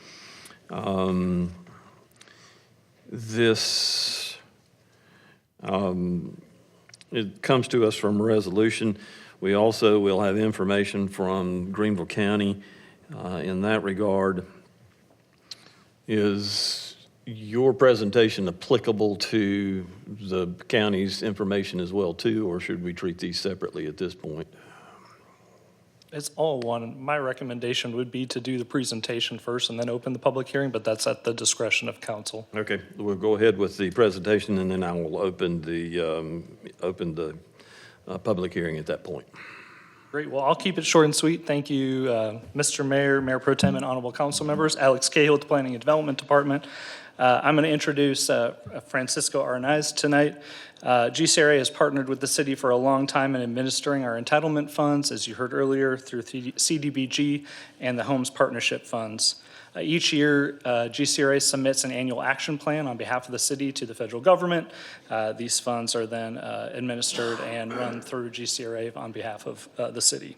It comes to us from a resolution. We also will have information from Greenville County in that regard. Is your presentation applicable to the county's information as well, too, or should we treat these separately at this point? It's all one. My recommendation would be to do the presentation first and then open the public hearing, but that's at the discretion of council. Okay, we'll go ahead with the presentation, and then I will open the public hearing at that point. Great. Well, I'll keep it short and sweet. Thank you, Mr. Mayor, Mayor Pro Tem, and honorable council members. Alex Cahill with the Planning and Development Department. I'm going to introduce Francisco Arnaiz tonight. GCRA has partnered with the city for a long time in administering our entitlement funds, as you heard earlier, through CDBG and the Homes Partnership Funds. Each year, GCRA submits an annual action plan on behalf of the city to the federal government. These funds are then administered and run through GCRA on behalf of the city.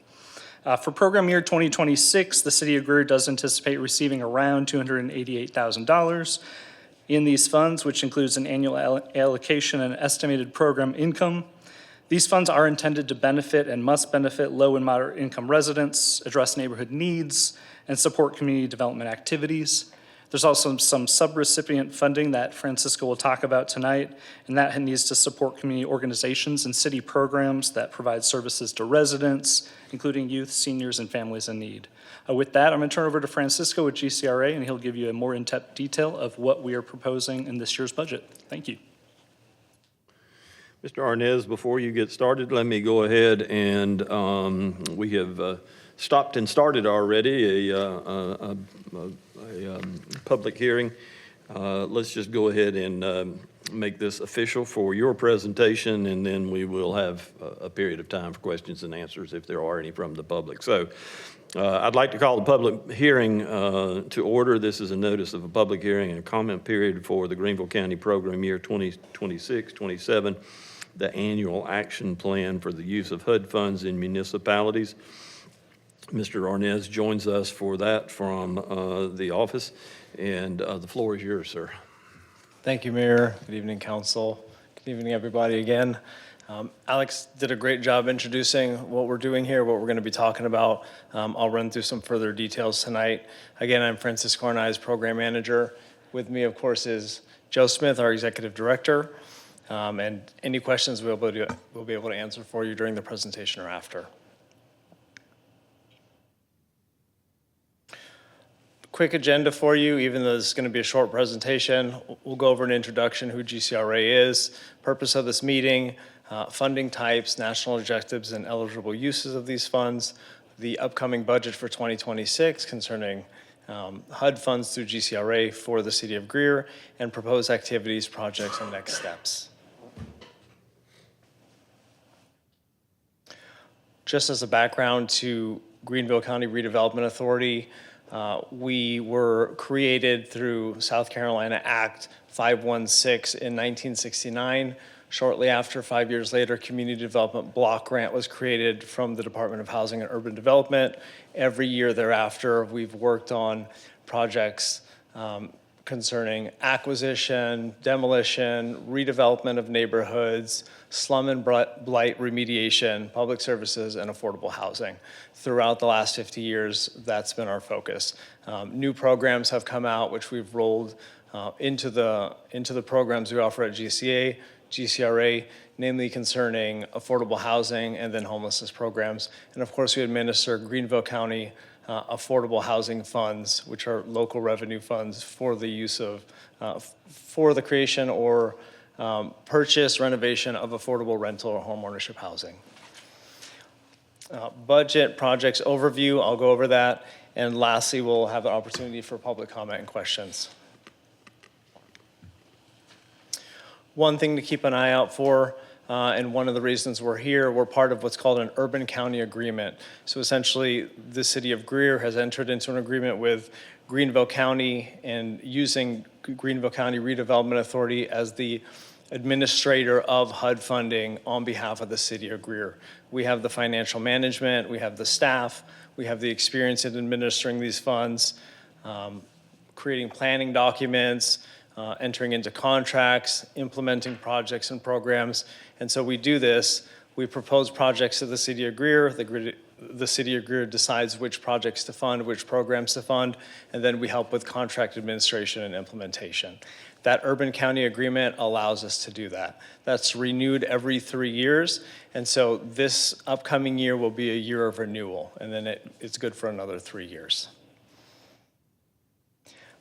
For program year 2026, the city of Greer does anticipate receiving around $288,000 in these funds, which includes an annual allocation and estimated program income. These funds are intended to benefit and must benefit low and moderate income residents, address neighborhood needs, and support community development activities. There's also some subrecipient funding that Francisco will talk about tonight, and that needs to support community organizations and city programs that provide services to residents, including youth, seniors, and families in need. With that, I'm going to turn over to Francisco with GCRA, and he'll give you a more in-depth detail of what we are proposing in this year's budget. Thank you. Mr. Arnaiz, before you get started, let me go ahead and we have stopped and started already a public hearing. Let's just go ahead and make this official for your presentation, and then we will have a period of time for questions and answers if there are any from the public. So I'd like to call the public hearing to order. This is a notice of a public hearing and a comment period for the Greenville County Program Year 2026-27, the annual action plan for the use of HUD funds in municipalities. Mr. Arnaiz joins us for that from the office, and the floor is yours, sir. Thank you, Mayor. Good evening, council. Good evening, everybody, again. Alex did a great job introducing what we're doing here, what we're going to be talking about. I'll run through some further details tonight. Again, I'm Francisco Arnaiz, Program Manager. With me, of course, is Joe Smith, our Executive Director. And any questions we'll be able to answer for you during the presentation or after. Quick agenda for you, even though this is going to be a short presentation. We'll go over an introduction, who GCRA is, purpose of this meeting, funding types, national objectives, and eligible uses of these funds, the upcoming budget for 2026 concerning HUD funds through GCRA for the city of Greer, and proposed activities, projects, and next steps. Just as a background to Greenville County Redevelopment Authority, we were created through South Carolina Act 516 in 1969. Shortly after, 5 years later, Community Development Block Grant was created from the Department of Housing and Urban Development. Every year thereafter, we've worked on projects concerning acquisition, demolition, redevelopment of neighborhoods, slum and blight remediation, public services, and affordable housing. Throughout the last 50 years, that's been our focus. New programs have come out, which we've rolled into the programs we offer at GCRA, namely concerning affordable housing and then homelessness programs. And of course, we administer Greenville County affordable housing funds, which are local revenue funds for the use of, for the creation or purchase, renovation of affordable rental or home ownership housing. Budget projects overview, I'll go over that. And lastly, we'll have an opportunity for public comment and questions. One thing to keep an eye out for, and one of the reasons we're here, we're part of what's called an urban county agreement. So essentially, the city of Greer has entered into an agreement with Greenville County and using Greenville County Redevelopment Authority as the administrator of HUD funding on behalf of the city of Greer. We have the financial management, we have the staff, we have the experience in administering these funds, creating planning documents, entering into contracts, implementing projects and programs. And so we do this We propose projects to the city of Greer. The city of Greer decides which projects to fund, which programs to fund, and then we help with contract administration and implementation. That urban county agreement allows us to do that. That's renewed every 3 years, and so this upcoming year will be a year of renewal, and then it's good for another 3 years.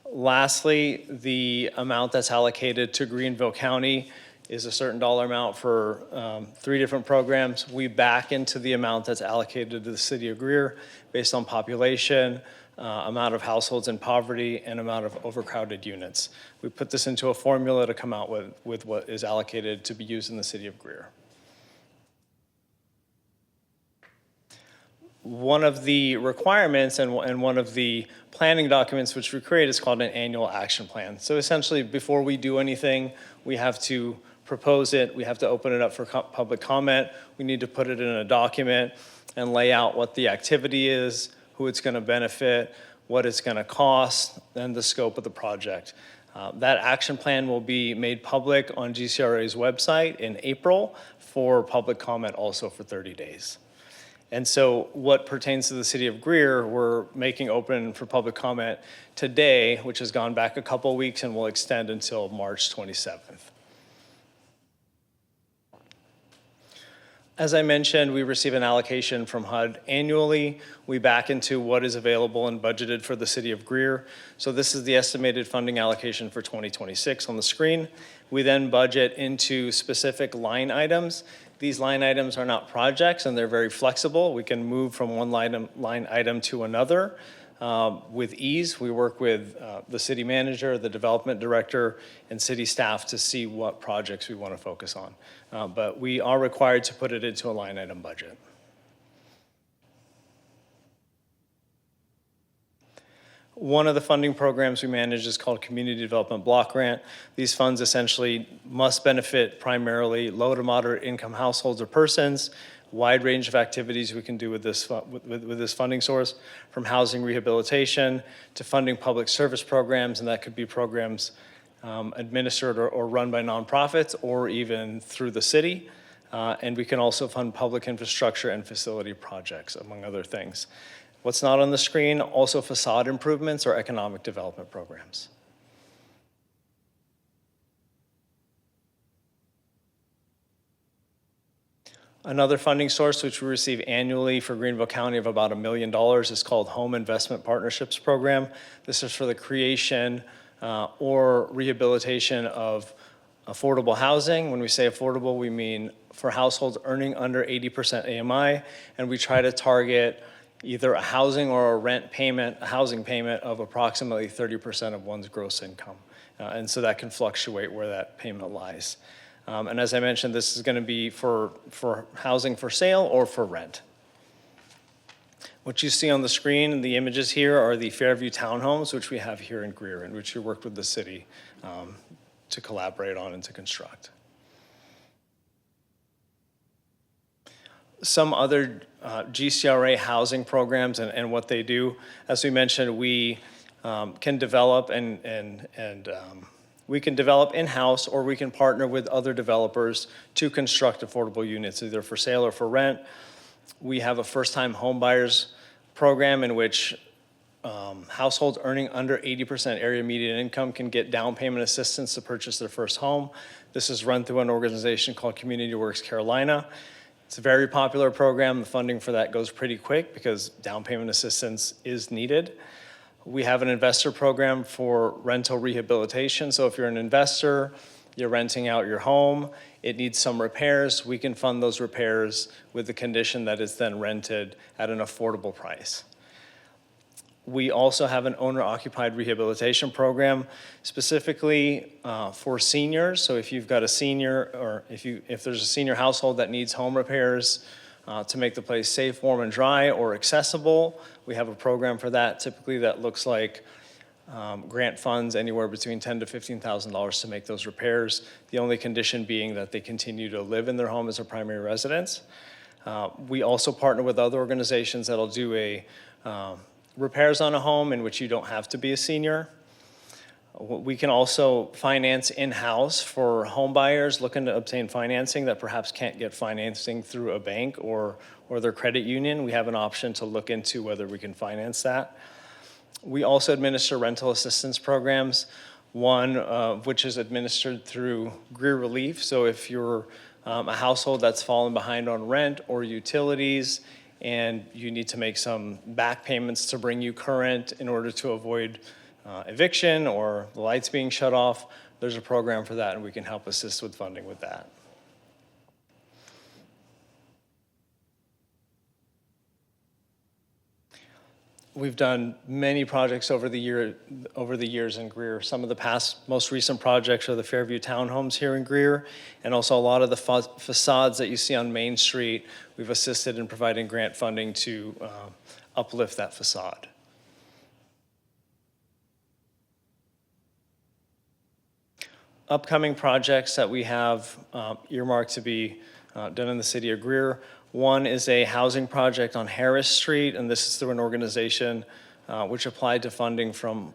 Lastly, the amount that's allocated to Greenville County is a certain dollar amount for 3 different programs. We back into the amount that's allocated to the city of Greer based on population, amount of households in poverty, and amount of overcrowded units. We put this into a formula to come out with what is allocated to be used in the city of Greer. One of the requirements and one of the planning documents which we create is called an annual action plan. So essentially, before we do anything, we have to propose it, we have to open it up for public comment, we need to put it in a document and lay out what the activity is, who it's going to benefit, what it's going to cost, and the scope of the project. That action plan will be made public on GCRA's website in April for public comment also for 30 days. And so what pertains to the city of Greer, we're making open for public comment today, which has gone back a couple weeks and will extend until March 27th. As I mentioned, we receive an allocation from HUD annually. We back into what is available and budgeted for the city of Greer. So this is the estimated funding allocation for 2026 on the screen. We then budget into specific line items. These line items are not projects and they're very flexible. We can move from one line item to another with ease. We work with the city manager, the development director, and city staff to see what projects we want to focus on. But we are required to put it into a line item budget. One of the funding programs we manage is called Community Development Block Grant. These funds essentially must benefit primarily low to moderate income households or persons. Wide range of activities we can do with this funding source, from housing rehabilitation to funding public service programs, and that could be programs administered or run by nonprofits or even through the city. And we can also fund public infrastructure and facility projects, among other things. What's not on the screen, also facade improvements or economic development programs. Another funding source which we receive annually for Greenville County of about $1 million is called Home Investment Partnerships Program. This is for the creation or rehabilitation of affordable housing. When we say affordable, we mean for households earning under 80% AMI, and we try to target either a housing or a rent payment, a housing payment of approximately 30% of one's gross income. And so that can fluctuate where that payment lies. And as I mentioned, this is going to be for housing for sale or for rent. What you see on the screen, the images here, are the Fairview townhomes, which we have here in Greer, and which we worked with the city to collaborate on and to construct. Some other GCRA housing programs and what they do, as we mentioned, we can develop we can develop in-house, or we can partner with other developers to construct affordable units, either for sale or for rent. We have a first-time home buyers program in which households earning under 80% area median income can get down payment assistance to purchase their first home. This is run through an organization called Community Works Carolina. It's a very popular program. The funding for that goes pretty quick because down payment assistance is needed. We have an investor program for rental rehabilitation. So if you're an investor, you're renting out your home, it needs some repairs, we can fund those repairs with the condition that it's then rented at an affordable price. We also have an owner-occupied rehabilitation program specifically for seniors. So if you've got a senior, or if there's a senior household that needs home repairs to make the place safe, warm, and dry, or accessible, we have a program for that. Typically that looks like grant funds anywhere between $10,000 to $15,000 to make those repairs. The only condition being that they continue to live in their home as a primary residence. We also partner with other organizations that'll do repairs on a home in which you don't have to be a senior. We can also finance in-house for home buyers looking to obtain financing that perhaps can't get financing through a bank or their credit union. We have an option to look into whether we can finance that. We also administer rental assistance programs, one of which is administered through Greer Relief. So if you're a household that's fallen behind on rent or utilities, and you need to make some back payments to bring you current in order to avoid eviction or the lights being shut off, there's a program for that, and we can help assist with funding with that. We've done many projects over the years in Greer. Some of the most recent projects are the Fairview Townhomes here in Greer, and also a lot of the facades that you see on Main Street. We've assisted in providing grant funding to uplift that facade. Upcoming projects that we have earmarked to be done in the city of Greer. One is a housing project on Harris Street, and this is through an organization which applied to funding from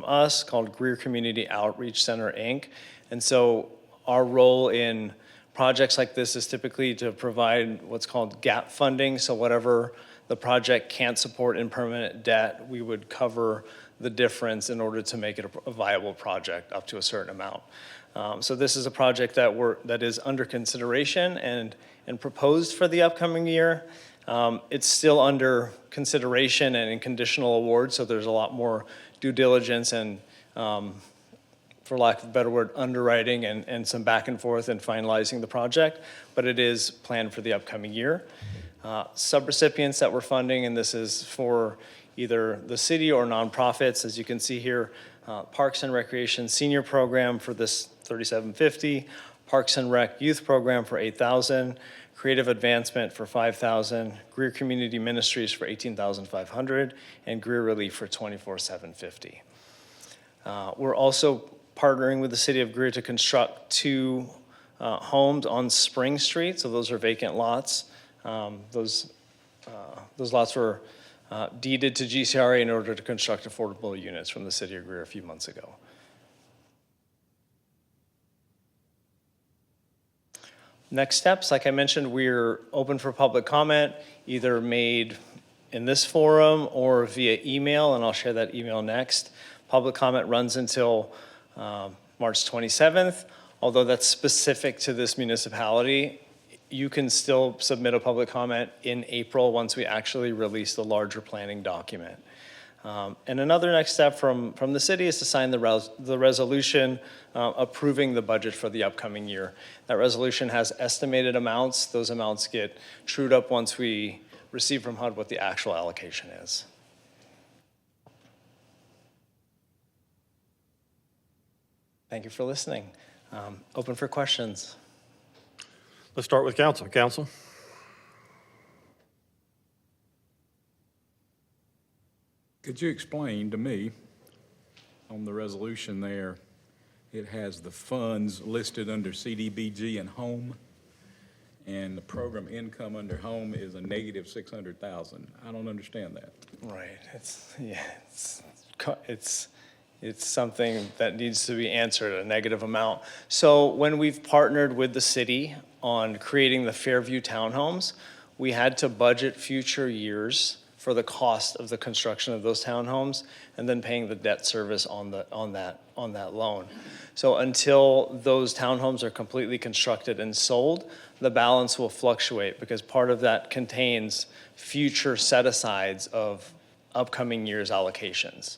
us called Greer Community Outreach Center, Inc. And so our role in projects like this is typically to provide what's called gap funding. So whatever the project can't support in permanent debt, we would cover the difference in order to make it a viable project up to a certain amount. So this is a project that is under consideration and proposed for the upcoming year. It's still under consideration and in conditional award, so there's a lot more due diligence and, for lack of a better word, underwriting and some back and forth in finalizing the project, but it is planned for the upcoming year. Subrecipients that we're funding, and this is for either the city or nonprofits, as you can see here, Parks and Recreation Senior Program for this $3,750, Parks and Rec Youth Program for $8,000, Creative Advancement for $5,000, Greer Community Ministries for $18,500, and Greer Relief for $24,750. We're also partnering with the city of Greer to construct 2 homes on Spring Street, so those are vacant lots. Those lots were deeded to GCRA in order to construct affordable units from the city of Greer a few months ago. Next steps, like I mentioned, we're open for public comment, either made in this forum or via email, and I'll share that email next. Public comment runs until March 27th, although that's specific to this municipality. You can still submit a public comment in April once we actually release the larger planning document. And another next step from the city is to sign the resolution approving the budget for the upcoming year. That resolution has estimated amounts. Those amounts get trued up once we receive from HUD what the actual allocation is. Thank you for listening. Open for questions. Let's start with council. Council? Could you explain to me, on the resolution there, it has the funds listed under CDBG and home, and the program income under home is a negative 600,000. I don't understand that. Right, it's something that needs to be answered, a negative amount. So when we've partnered with the city on creating the Fairview townhomes, we had to budget future years for the cost of the construction of those townhomes and then paying the debt service on that loan. So until those townhomes are completely constructed and sold, the balance will fluctuate because part of that contains future set-asides of upcoming years' allocations.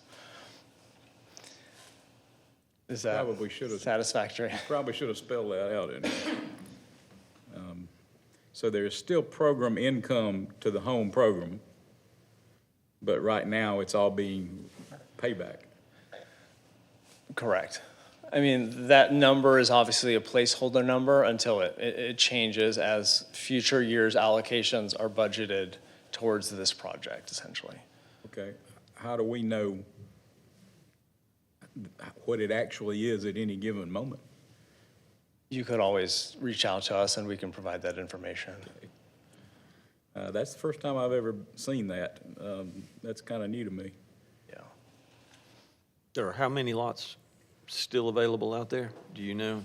Is that Probably should have. satisfactory? Probably should have spelled that out in it. So there's still program income to the home program, but right now it's all being payback. Correct. I mean, that number is obviously a placeholder number until it changes as future years' allocations are budgeted towards this project, essentially. Okay, how do we know what it actually is at any given moment? You could always reach out to us and we can provide that information. That's the first time I've ever seen that. That's kind of new to me. Yeah. There are how many lots still available out there? Do you know?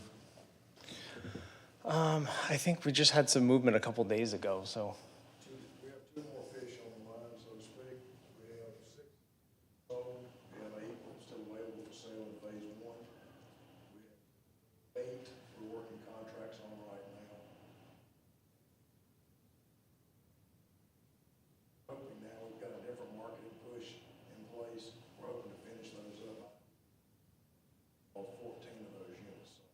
I think we just had some movement a couple days ago, so. We have two more fish on the line, so to speak. We have 6 sold, we have 8 still available for sale in phase 1. We have 8 we're working contracts on right now. Hoping now we've got a different marketing push in place. We're hoping to finish those up. All 14 of those units.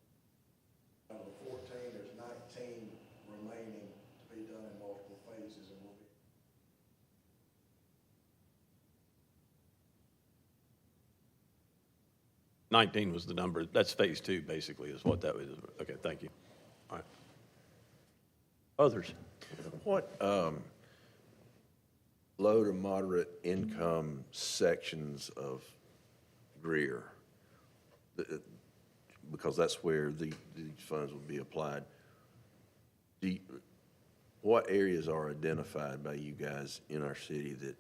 Out of the 14, there's 19 remaining to be done in multiple phases, and we'll be. 19 was the number. That's phase 2, basically, is what that was. Okay, thank you. All right. Others? What low to moderate income sections of Greer? Because that's where these funds will be applied. What areas are identified by you guys in our city that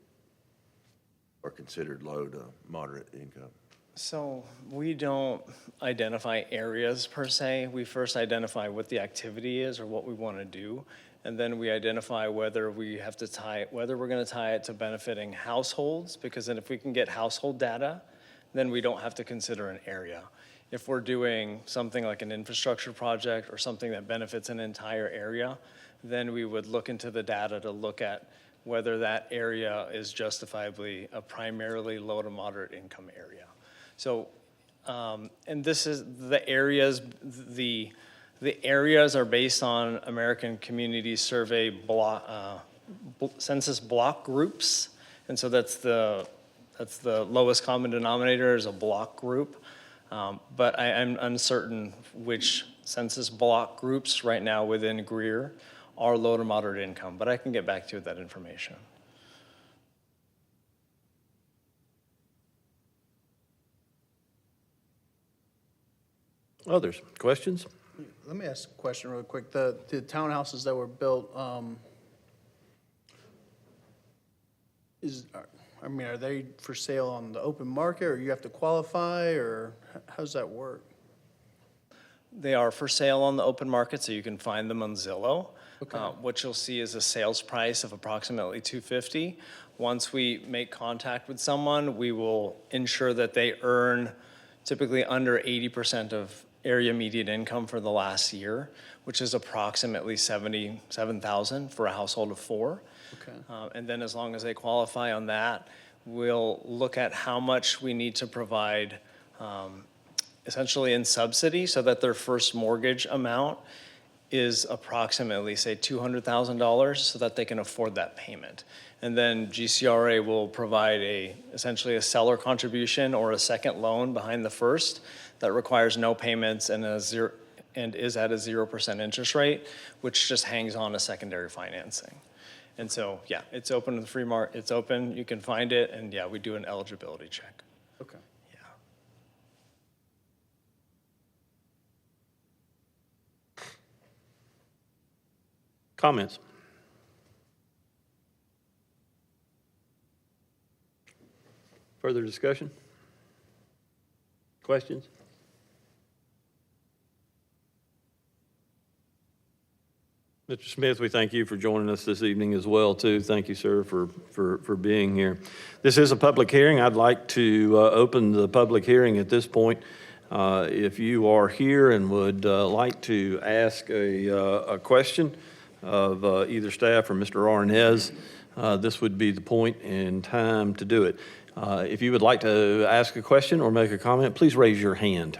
are considered low to moderate income? So we don't identify areas per se. We first identify what the activity is or what we want to do. And then we identify whether we have to whether we're going to tie it to benefiting households, because then if we can get household data, then we don't have to consider an area. If we're doing something like an infrastructure project or something that benefits an entire area, then we would look into the data to look at whether that area is justifiably a primarily low to moderate income area. So, and this is the areas, the areas are based on American Community Survey census block groups. And so that's the lowest common denominator is a block group. But I'm uncertain which census block groups right now within Greer are low to moderate income, but I can get back to you with that information. Others? Questions? Let me ask a question real quick. The townhouses that were built, are they for sale on the open market, or you have to qualify, or how does that work? They are for sale on the open market, so you can find them on Zillow. Okay. What you'll see is a sales price of approximately $250,000. Once we make contact with someone, we will ensure that they earn typically under 80% of area median income for the last year, which is approximately $77,000 for a household of 4. Okay. And then as long as they qualify on that, we'll look at how much we need to provide essentially in subsidy so that their first mortgage amount is approximately, say, $200,000 so that they can afford that payment. And then GCRA will provide essentially a seller contribution or a second loan behind the first that requires no payments and is at a 0% interest rate, which just hangs on to secondary financing. And so, yeah, it's open to the free market. It's open, you can find it, and yeah, we do an eligibility check. Okay. Yeah. Comments? Further discussion? Questions? Mr. Smith, we thank you for joining us this evening as well, too. Thank you, sir, for being here. This is a public hearing. I'd like to open the public hearing at this point. If you are here and would like to ask a question of either staff or Mr. Arnez, this would be the point in time to do it. If you would like to ask a question or make a comment, please raise your hand.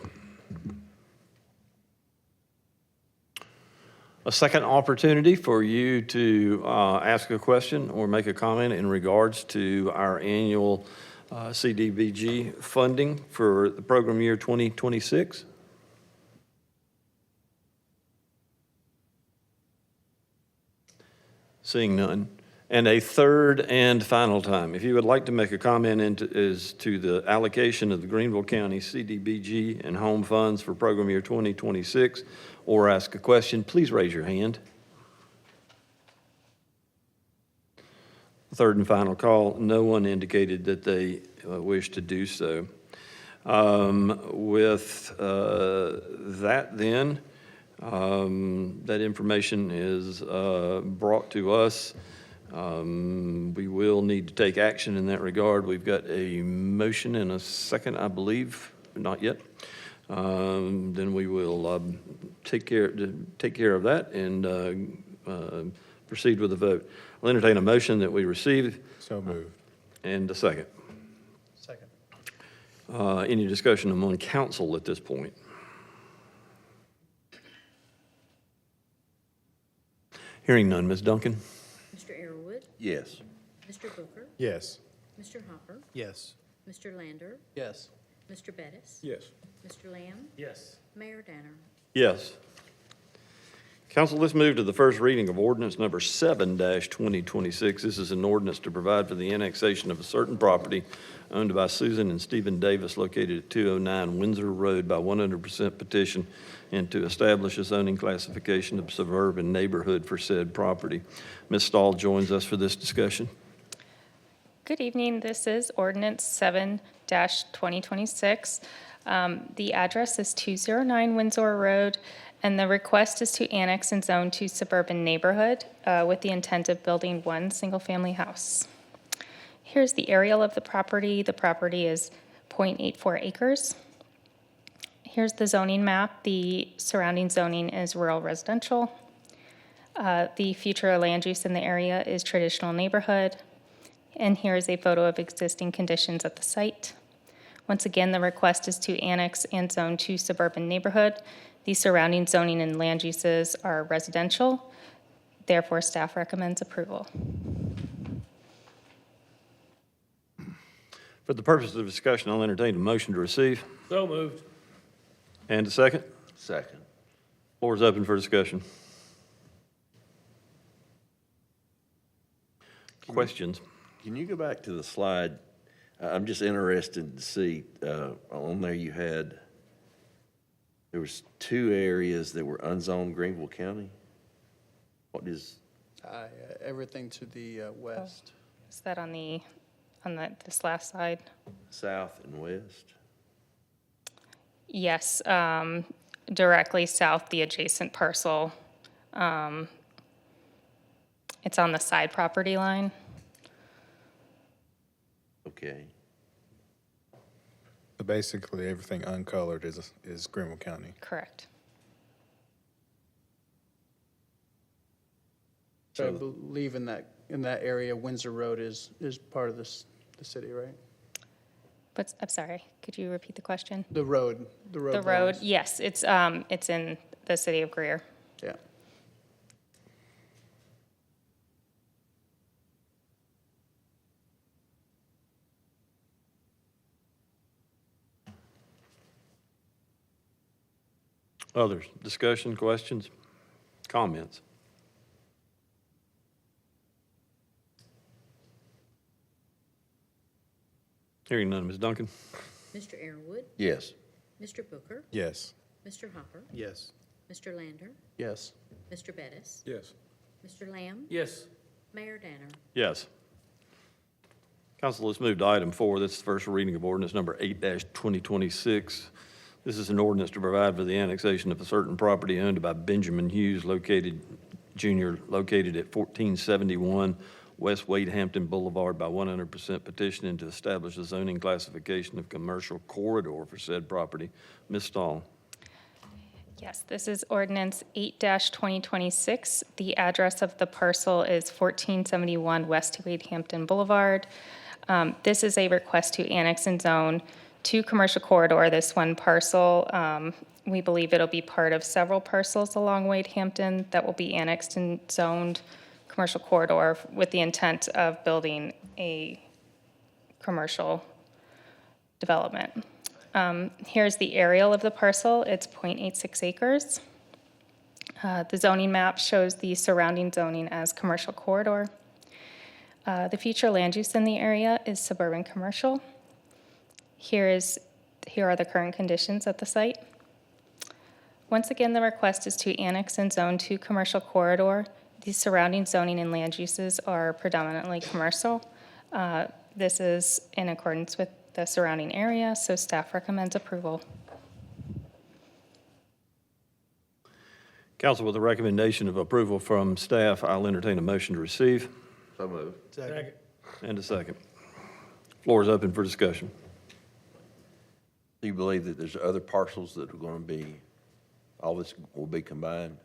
A second opportunity for you to ask a question or make a comment in regards to our annual CDBG funding for the program year 2026. Seeing none. And a third and final time, if you would like to make a comment as to the allocation of the Greenville County CDBG and home funds for program year 2026, or ask a question, please raise your hand. Third and final call, no one indicated that they wish to do so. With that then, that information is brought to us. We will need to take action in that regard. We've got a motion and a second, I believe, not yet. Then we will take care of that and proceed with the vote. I'll entertain a motion that we receive So moved. and a second. Second. Any discussion among council at this point? Hearing none. Ms. Duncan? Mr. Arrowood, Yes. Mr. Booker, Yes. Mr. Hopper, Yes. Mr. Lander, Yes. Mr. Bettis, Yes. Mr. Lamb, Yes. Mayor Danner. Yes. Council, let's move to the first reading of ordinance number 7-2026. This is an ordinance to provide for the annexation of a certain property owned by Susan and Stephen Davis located at 209 Windsor Road by 100% petition and to establish a zoning classification of suburban neighborhood for said property. Ms. Stahl joins us for this discussion. Good evening. This is ordinance 7-2026. The address is 209 Windsor Road, and the request is to annex and zone to suburban neighborhood with the intent of building one single-family house. Here's the aerial of the property. The property is 0.84 acres. Here's the zoning map. The surrounding zoning is rural residential. The future land use in the area is traditional neighborhood. And here is a photo of existing conditions at the site. Once again, the request is to annex and zone to suburban neighborhood. The surrounding zoning and land uses are residential. Therefore, staff recommends approval. For the purpose of discussion, I'll entertain a motion to receive So moved. and a second. Second. Floor is open for discussion. Questions? Can you go back to the slide? I'm just interested to see, on there you had, there was 2 areas that were unzoned Greenville County. What is, Everything to the west. Is that on this last slide? south and west? Yes, directly south, the adjacent parcel. It's on the side property line. Okay. So basically, everything uncolored is Greenville County. Correct. So I believe in that area, Windsor Road is part of the city, right? But, I'm sorry, could you repeat the question? The road. The road, yes, it's in the city of Greer. Yeah. Others? Discussion, questions, comments? Hearing none. Ms. Duncan? Mr. Arrowood, Yes. Mr. Booker, Yes. Mr. Hopper, Yes. Mr. Lander, Yes. Mr. Bettis, Yes. Mr. Lamb, Yes. Mayor Danner. Yes. Council, let's move to item 4. This is the first reading of ordinance number 8-2026. This is an ordinance to provide for the annexation of a certain property owned by Benjamin Hughes Jr. located at 1471 West Wade Hampton Boulevard by 100% petition and to establish a zoning classification of commercial corridor for said property. Ms. Stahl. Yes, this is ordinance 8-2026. The address of the parcel is 1471 West Wade Hampton Boulevard. This is a request to annex and zone to commercial corridor, this one parcel. We believe it'll be part of several parcels along Wade Hampton that will be annexed and zoned commercial corridor with the intent of building a commercial development. Here's the aerial of the parcel. It's 0.86 acres. The zoning map shows the surrounding zoning as commercial corridor. The future land use in the area is suburban commercial. Here are the current conditions at the site. Once again, the request is to annex and zone to commercial corridor. The surrounding zoning and land uses are predominantly commercial. This is in accordance with the surrounding area, so staff recommends approval. Council, with the recommendation of approval from staff, I'll entertain a motion to receive. So moved. Second. And a second. Floor is open for discussion. Do you believe that there's other parcels that are going to be, all this will be combined?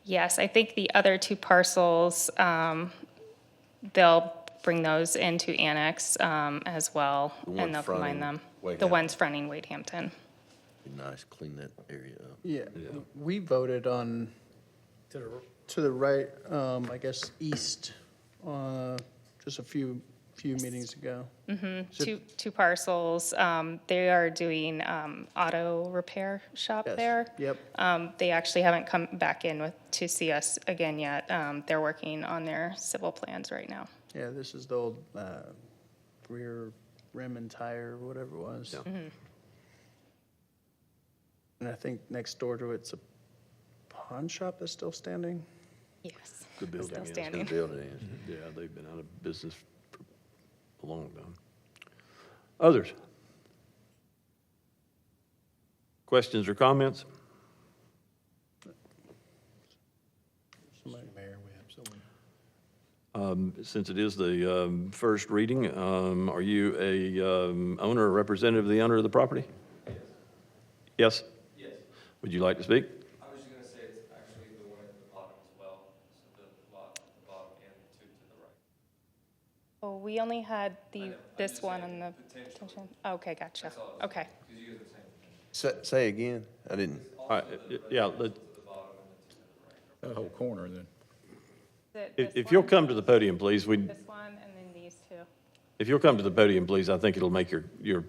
Yes, I think the other two parcels, they'll bring those into annex as well, The one and they'll combine fronting them. Wade The Hampton. ones fronting Wade Hampton. Be nice, clean that area up. Yeah, we voted on, to the right, I guess, east, just a few meetings ago. Two parcels. They are doing auto repair shop Yes, there. yep. They actually haven't come back in to see us again yet. They're working on their civil plans right now. Yeah, this is the old rear rim and tire, whatever it was. And I think next door to it's a pawn shop that's still standing. Yes. The building Still is. standing. The building is. Yeah, they've been out of business for a long time. Others? Questions or comments? Mayor, we have someone. Since it is the first reading, are you a owner or representative of the owner of the property? Yes? Yes. Would you like to speak? I was just gonna say it's actually the one at the bottom as well, so the lot at the bottom and the two to the right. Oh, we only had I'm this just one saying on the potential. petition. Okay, gotcha. That's all I was Okay. Because you guys were saying Say again? I didn't. All right, yeah, to the bottom and the two to the right. That whole corner then. if you'll come to the podium, please, This one and then these two. if you'll come to the podium, please, I think it'll make your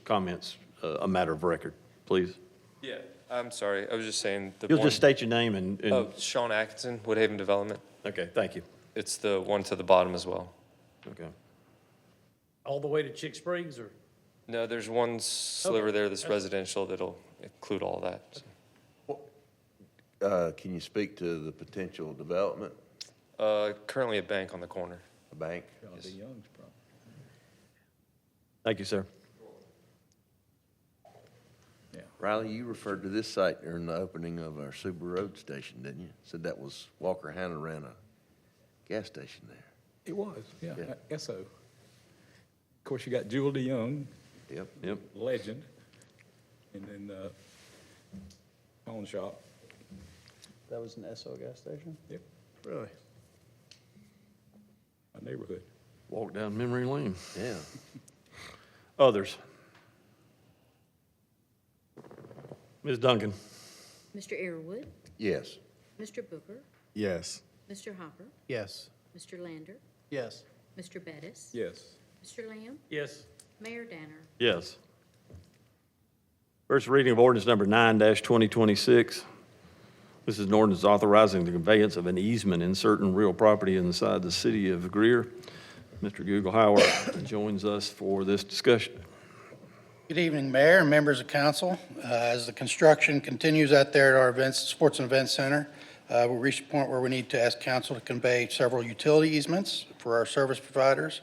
comments a matter of record, please. Yeah, I'm sorry, I was just saying the You'll one. just state your name and, Oh, Sean Atkinson, Woodhaven Development. okay, thank you. It's the one to the bottom as well. Okay. All the way to Chick Springs, or? No, there's one sliver there that's residential that'll include all that. so. Can you speak to the potential development, Currently a bank on the corner. a bank? The Young's property. Thank you, sir. Riley, you referred to this site during the opening of our Subaru Road station, didn't you? Said that was Walker Hannah ran a gas station there. It was, yeah, Yeah. Esso. Of course, you got Jewel DeYoung, Yep. legend, and then pawn shop. That was an Esso gas station? Yep. Really? My neighborhood. Walk down memory lane. Yeah. Others? Ms. Duncan? Mr. Earwood, Yes. Mr. Booker, Yes. Mr. Hopper, Yes. Mr. Lander, Yes. Mr. Bettis, Yes. Mr. Lamb, Yes. Mayor Danner. Yes. First reading of ordinance number 9-2026. This is an ordinance authorizing the conveyance of an easement in certain real property inside the city of Greer. Mr. Gugelhauer joins us for this discussion. Good evening, Mayor and members of council. As the construction continues out there at our events, Sports and Events Center, we reached a point where we need to ask council to convey several utility easements for our service providers.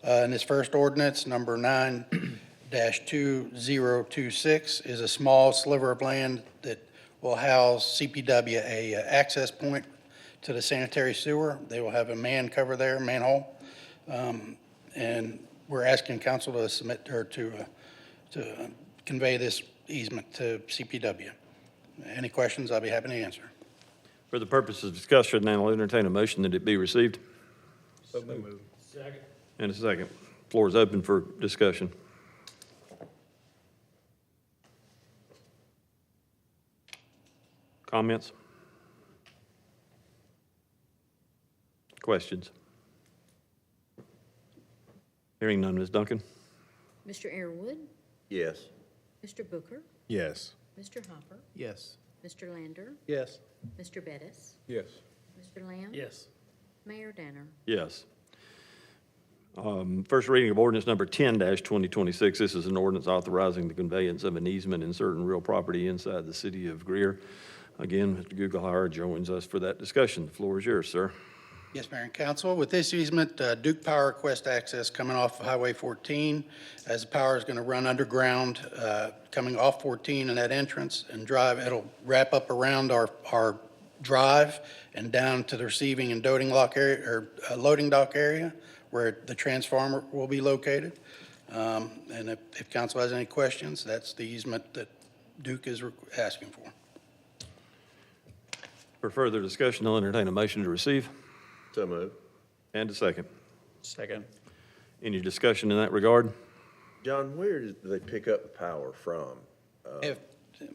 In this first ordinance, number 9-2026, is a small sliver of land that will house CPW, a access point to the sanitary sewer. They will have a manhole and we're asking council to submit, or to convey this easement to CPW. Any questions, I'll be happy to answer. For the purpose of discussion, I'll entertain a motion that it be received. So moved. Second. And a second. Floor is open for discussion. Comments? Questions? Hearing none, Ms. Duncan? Mr. Earwood, Yes. Mr. Booker, Yes. Mr. Hopper, Yes. Mr. Lander, Yes. Mr. Bettis, Yes. Mr. Lamb. Yes. Mayor Danner. Yes. First reading of ordinance number 10-2026. This is an ordinance authorizing the conveyance of an easement in certain real property inside the city of Greer. Again, Mr. Gugelhauer joins us for that discussion. The floor is yours, sir. Yes, Mayor and Council. With this easement, Duke Power request access coming off of Highway 14, as the power is going to run underground, coming off 14 in that entrance and drive. It'll wrap up around our drive and down to the receiving and loading dock area where the transformer will be located. And if council has any questions, that's the easement that Duke is asking for. For further discussion, I'll entertain a motion to receive. So moved. And a second. Second. Any discussion in that regard? John, where do they pick up the power from?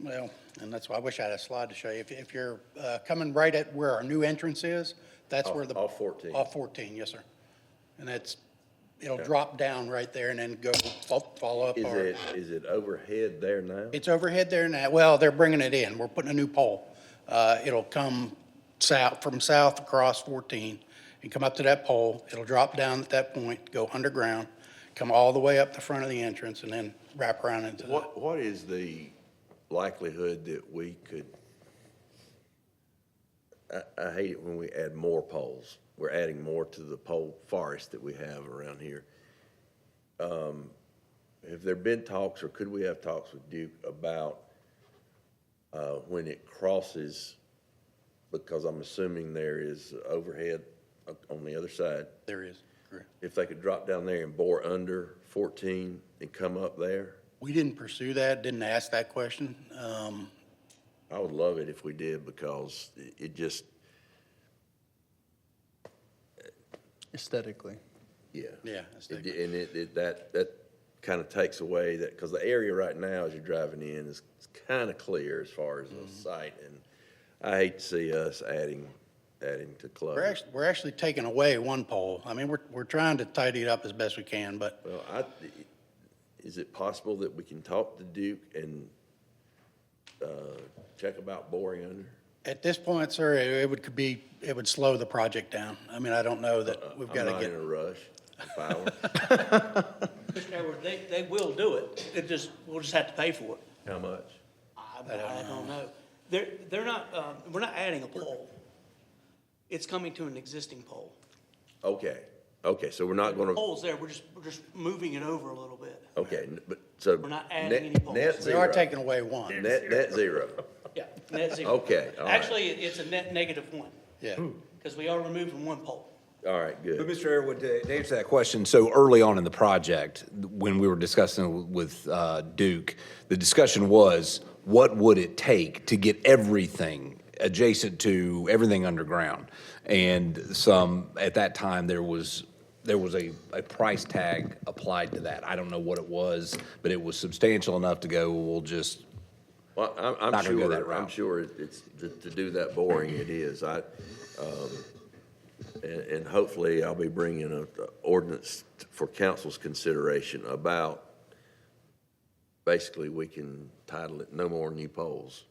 Well, and that's why I wish I had a slide to show you. If you're coming right at where our new entrance is, that's where the. Off 14? Off 14, yes, sir. And it'll drop down right there and then follow up. Is it overhead there now? It's overhead there now. Well, they're bringing it in. We're putting a new pole. It'll come from south across 14 and come up to that pole. It'll drop down at that point, go underground, come all the way up the front of the entrance and then wrap around into that. What is the likelihood that we could, I hate it when we add more poles. We're adding more to the pole forest that we have around here. Have there been talks, or could we have talks with Duke about when it crosses, because I'm assuming there is overhead on the other side. There is, correct. If they could drop down there and bore under 14 and come up there? We didn't pursue that, didn't ask that question. I would love it if we did, because it just, Aesthetically. yeah. Yeah. And that kind of takes away that, because the area right now as you're driving in is kind of clear as far as the sight, and I hate to see us adding to clutter. We're actually taking away one pole. I mean, we're trying to tidy it up as best we can, but Well, is it possible that we can talk to Duke and check about boring under? at this point, sir, it would slow the project down. I mean, I don't know that we've got to I'm get. not in a rush of power. Mr. Edwards, they will do it. We'll just have to pay for it. How much? I don't know. They're not, we're not adding a pole. It's coming to an existing pole. Okay, so we're not The gonna, pole's there, we're just moving it over a little bit. okay, but, so. We're not adding net- any poles. Net We zero. are taking away one. Net zero. Yeah, net zero. Okay, all right. Actually, it's a net negative one, Yeah. because we are removing one pole. All right, But good. Mr. Airwood, to answer that question, so early on in the project, when we were discussing with Duke, the discussion was, what would it take to get everything adjacent to everything underground? And at that time, there was a price tag applied to that. I don't know what it was, but it was substantial enough to go, we'll just, Well, I'm Not gonna go that sure, I'm route. sure it's, to do that boring, it is. And hopefully I'll be bringing an ordinance for council's consideration about, basically, we can title it "No More New Poles."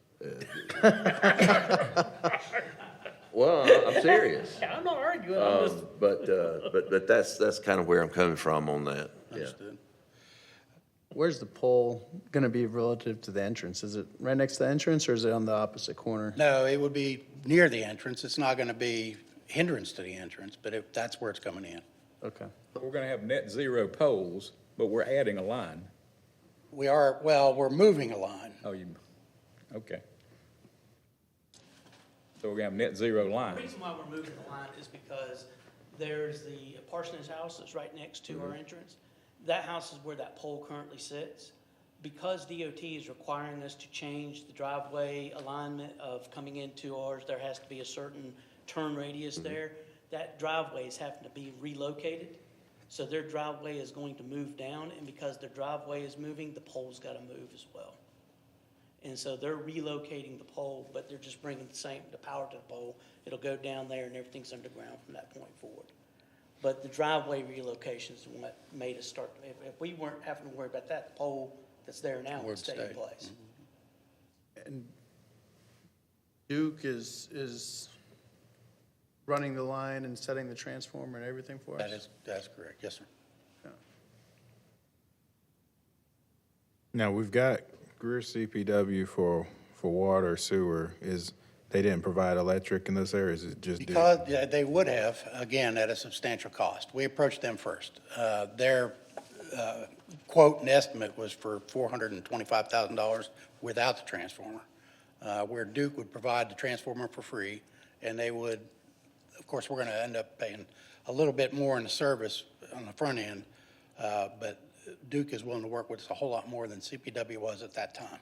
Well, I'm serious. I'm not arguing, I'm just. But that's kind of where I'm coming from on that, yeah. Understood. Where's the pole going to be relative to the entrance? Is it right next to the entrance, or is it on the opposite corner? No, it would be near the entrance. It's not going to be hindrance to the entrance, but that's where it's coming in. Okay. We're gonna have net zero poles, but we're adding a line. We're moving a line. Okay. So we're gonna have net zero The line. reason why we're moving the line is because there's the parsonage house that's right next to our entrance. That house is where that pole currently sits. Because DOT is requiring us to change the driveway alignment of coming into ours, there has to be a certain turn radius there. That driveway is having to be relocated. So their driveway is going to move down, and because their driveway is moving, the pole's got to move as well. And so they're relocating the pole, but they're just bringing the power to the pole. It'll go down there and everything's underground from that point forward. But the driveway relocation is what made us start, if we weren't having to worry about that, the pole that's there now would stay in place. And Duke is running the line and setting the transformer and everything for us? That's correct, yes, sir. Now, we've got Greer CPW for water, sewer. Is they didn't provide electric in this area, is it just Duke? Because yeah, they would have, again, at a substantial cost. We approached them first. Their quote and estimate was for $425,000 without the transformer, where Duke would provide the transformer for free, and they would, of course, we're going to end up paying a little bit more in the service on the front end, but Duke is willing to work with us a whole lot more than CPW was at that time.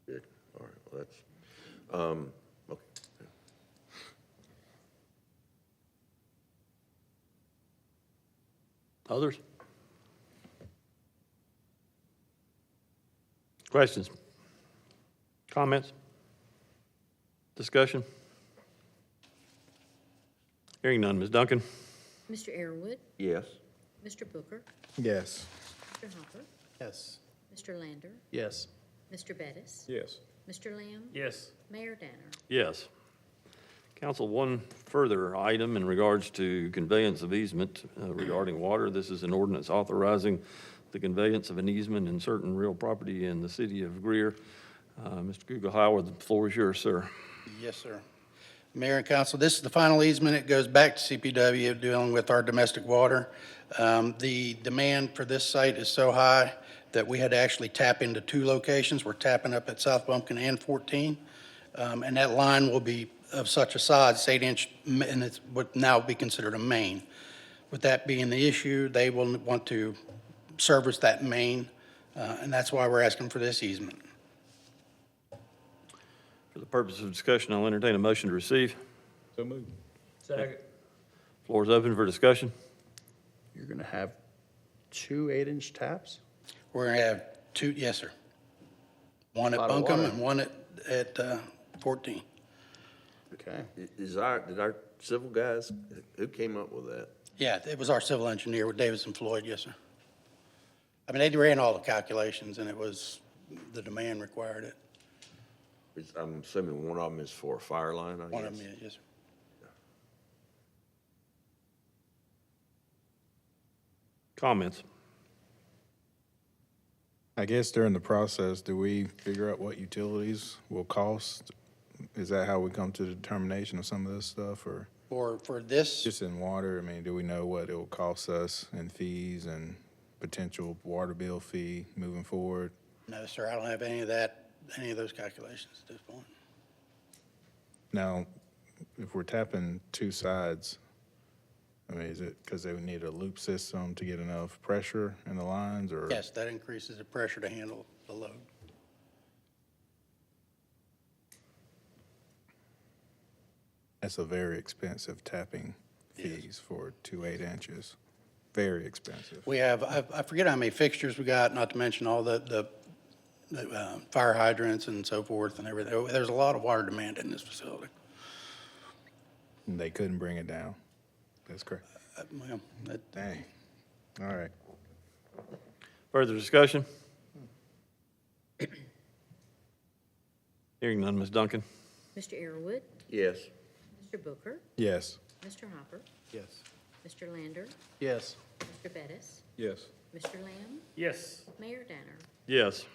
Good, all right, well, that's, okay. Others? Questions? Comments? Discussion? Hearing none. Ms. Duncan? Mr. Arrowood, Yes. Mr. Booker, Yes. Mr. Hopper, Yes. Mr. Lander, Yes. Mr. Bettis, Yes. Mr. Lamb, Yes. Mayor Danner. Yes. Council, one further item in regards to conveyance of easement regarding water. This is an ordinance authorizing the conveyance of an easement in certain real property in the city of Greer. Mr. Gugelhauer, the floor is yours, sir. Yes, sir. Mayor and council, this is the final easement. It goes back to CPW dealing with our domestic water. The demand for this site is so high that we had to actually tap into 2 locations. We're tapping up at South Bumpkin and 14. And that line will be of such a size, it's 8-inch, and it would now be considered a main. With that being the issue, they will want to service that main, and that's why we're asking for this easement. For the purpose of discussion, I'll entertain a motion to receive. So moved. Second. Floor is open for discussion. You're going to have 2 8-inch taps? We're going to have 2, yes, sir. One at Lot of Buncombe water. and one at 14. Okay. Did our civil guys, who came up with that? Yeah, it was our civil engineer with Davis and Floyd, yes, sir. I mean, they ran all the calculations, and it was, the demand required it. I'm assuming one of them is for a fire line, I guess? One of them, yes, sir. Comments? I guess during the process, do we figure out what utilities will cost? Is that how we come to the determination of some of this stuff, or For this, just in water? I mean, do we know what it will cost us in fees and potential water bill fee moving forward? no, sir, I don't have any of that, any of those calculations at this point. Now, if we're tapping 2 sides, I mean, is it because they would need a loop system to get enough pressure in the lines, or? Yes, that increases the pressure to handle the load. That's a very expensive tapping fees for 2 8-inches. Very expensive. We have, I forget how many fixtures we got, not to mention all the fire hydrants and so forth and everything. There's a lot of water demand in this facility. And they couldn't bring it down. That's correct. Well, Dang. All right. Further discussion? Hearing none. Ms. Duncan? Mr. Arrowood, Yes. Mr. Booker, Yes. Mr. Hopper, Yes. Mr. Lander, Yes. Mr. Bettis, Yes. Mr. Lamb, Yes. Mayor Danner. Yes.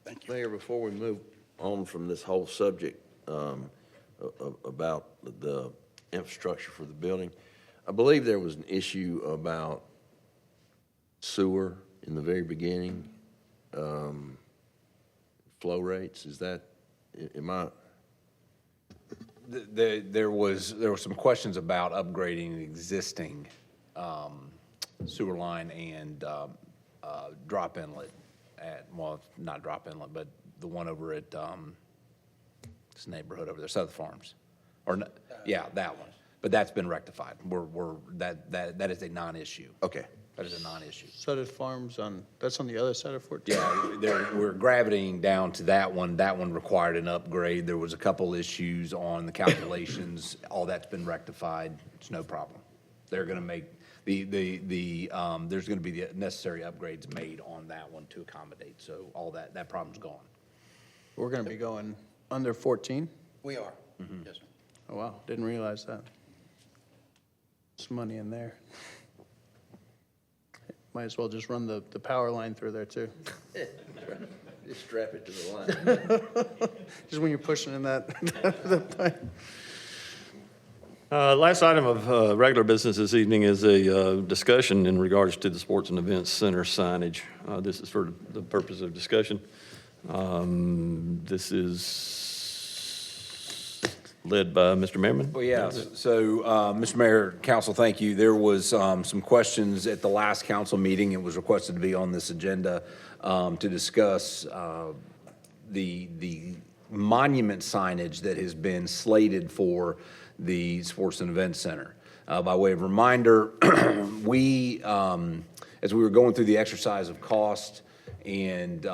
Thank you. Mayor, before we move on from this whole subject about the infrastructure for the building, I believe there was an issue about sewer in the very beginning, flow rates. Is that, am I? There was some questions about upgrading the existing sewer line and drop inlet at, well, not drop inlet, but the one over at this neighborhood over there, South Farms. Or, yeah, that one. But that's been rectified. That is a non-issue. Okay. That is a non-issue. Sutter Farms that's on the other side of 14? Yeah, we're gravitating down to that one. That one required an upgrade. There was a couple issues on the calculations. All that's been rectified. It's no problem. They're gonna make, there's gonna be the necessary upgrades made on that one to accommodate. So all that problem's gone. We're going to be going under 14? We are, yes, sir. Oh, wow, didn't realize that. Some money in there. Might as well just run the power line through there, too. Just strap it to the line. Just when you're pushing in that. Last item of regular business this evening is a discussion in regards to the Sports and Events Center signage. This is for the purpose of discussion. This is led by Mr. Merriman. Well, yeah, so, Mr. Mayor, council, thank you. There was some questions at the last council meeting. It was requested to be on this agenda to discuss the monument signage that has been slated for the Sports and Events Center. By way of reminder, we, as we were going through the exercise of cost and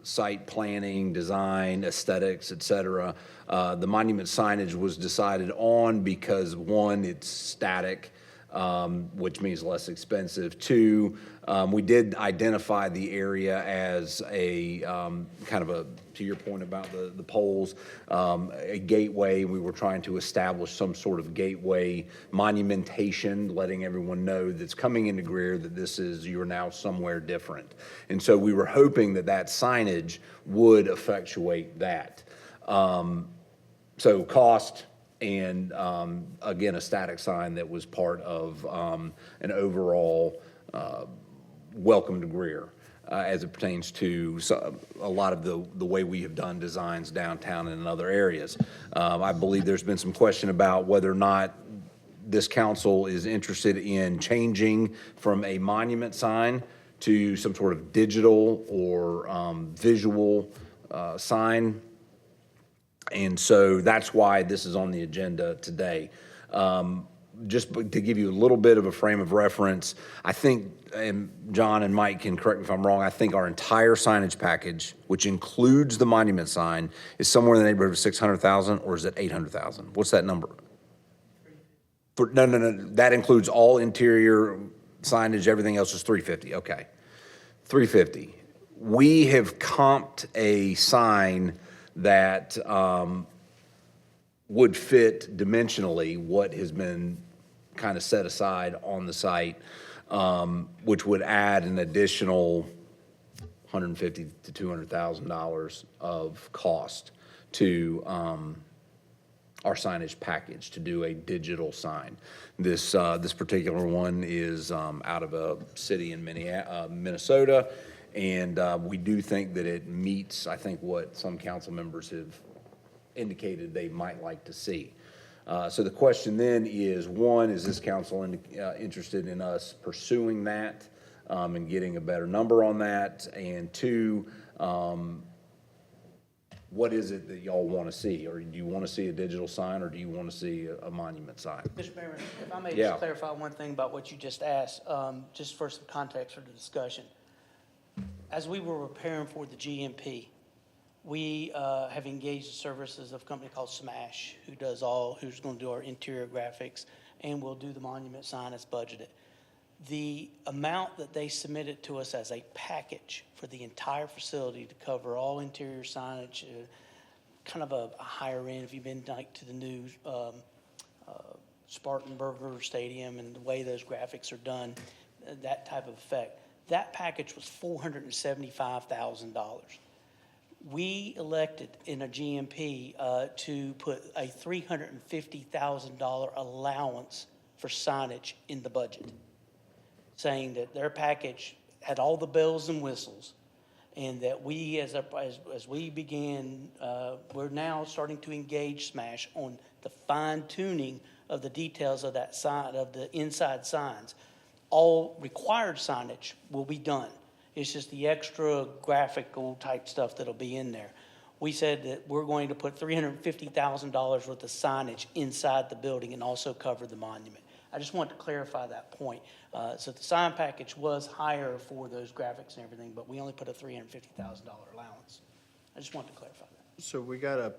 site planning, design, aesthetics, et cetera, the monument signage was decided on because, one, it's static, which means less expensive. Two, we did identify the area as a kind of a, to your point about the poles, a gateway. We were trying to establish some sort of gateway monumentation, letting everyone know that's coming into Greer that this is, you're now somewhere different. And so we were hoping that that signage would effectuate that. So cost and, again, a static sign that was part of an overall welcome to Greer as it pertains to a lot of the way we have done designs downtown and in other areas. I believe there's been some question about whether or not this council is interested in changing from a monument sign to some sort of digital or visual sign. And so that's why this is on the agenda today. Just to give you a little bit of a frame of reference, I think, and John and Mike can correct me if I'm wrong, I think our entire signage package, which includes the monument sign, is somewhere in the neighborhood of 600,000, or is it 800,000? What's that number? No, that includes all interior signage, everything else is 350, okay. 350. We have comped a sign that would fit dimensionally what has been kind of set aside on the site, which would add an additional $150,000 to $200,000 of cost to our signage package to do a digital sign. This particular one is out of a city in Minnesota. And we do think that it meets, I think, what some council members have indicated they might like to see. So the question then is, one, is this council interested in us pursuing that and getting a better number on that? And two, what is it that y'all want to see? Or do you want to see a digital sign, or do you want to see a monument sign? Mr. Mayor, if I may Yeah. just clarify one thing about what you just asked, just for some context for the discussion. As we were preparing for the GMP, we have engaged the services of a company called Smash, who's going to do our interior graphics, and will do the monument sign as budgeted. The amount that they submitted to us as a package for the entire facility to cover all interior signage, kind of a higher end, if you've been like to the new Spartanburger Stadium and the way those graphics are done, that type of effect. That package was $475,000. We elected in a GMP to put a $350,000 allowance for signage in the budget, saying that their package had all the bells and whistles, and that we, as we began, we're now starting to engage Smash on the fine tuning of the details of that sign, of the inside signs. All required signage will be done. It's just the extra graphical type stuff that'll be in there. We said that we're going to put $350,000 worth of signage inside the building and also cover the monument. I just want to clarify that point. So the sign package was higher for those graphics and everything, but we only put a $350,000 allowance. I just want to clarify that. So we got a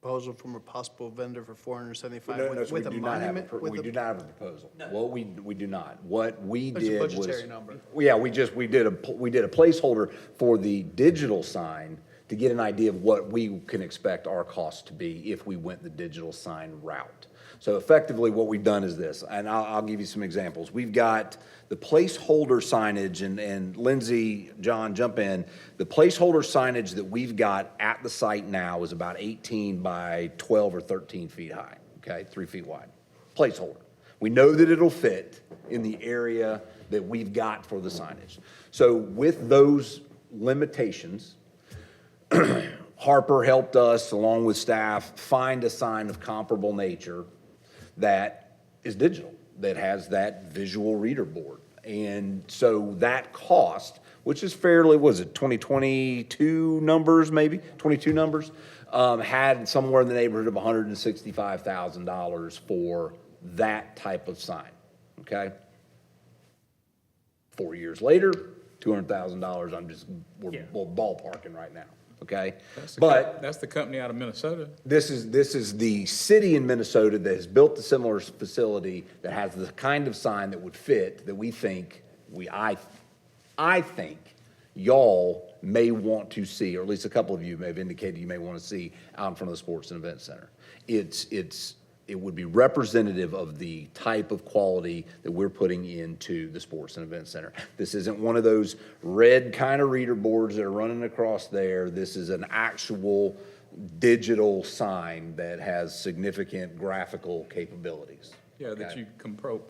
proposal from a possible vendor for $475,000 No, so with a monument? we do not have a proposal. Well, we do not. What we It's a did was. budgetary number. Yeah, we did a placeholder for the digital sign to get an idea of what we can expect our cost to be if we went the digital sign route. So effectively, what we've done is this, and I'll give you some examples. We've got the placeholder signage, and Lindsay, John, jump in. The placeholder signage that we've got at the site now is about 18 by 12 or 13 feet high, okay, 3 feet wide. Placeholder. We know that it'll fit in the area that we've got for the signage. So with those limitations, Harper helped us, along with staff, find a sign of comparable nature that is digital, that has that visual reader board. And so that cost, which is fairly, was it 2022 numbers, maybe, 22 numbers, had somewhere in the neighborhood of $165,000 for that type of sign, okay? 4 years later, $200,000, we're ballparking right now, okay? That's the company out of Minnesota. This is the city in Minnesota that has built a similar facility that has the kind of sign that would fit, that we think, I think y'all may want to see, or at least a couple of you may have indicated you may want to see out in front of the Sports and Event Center. It would be representative of the type of quality that we're putting into the Sports and Event Center. This isn't one of those red kind of reader boards that are running across there. This is an actual digital sign that has significant graphical capabilities. Yeah, that you control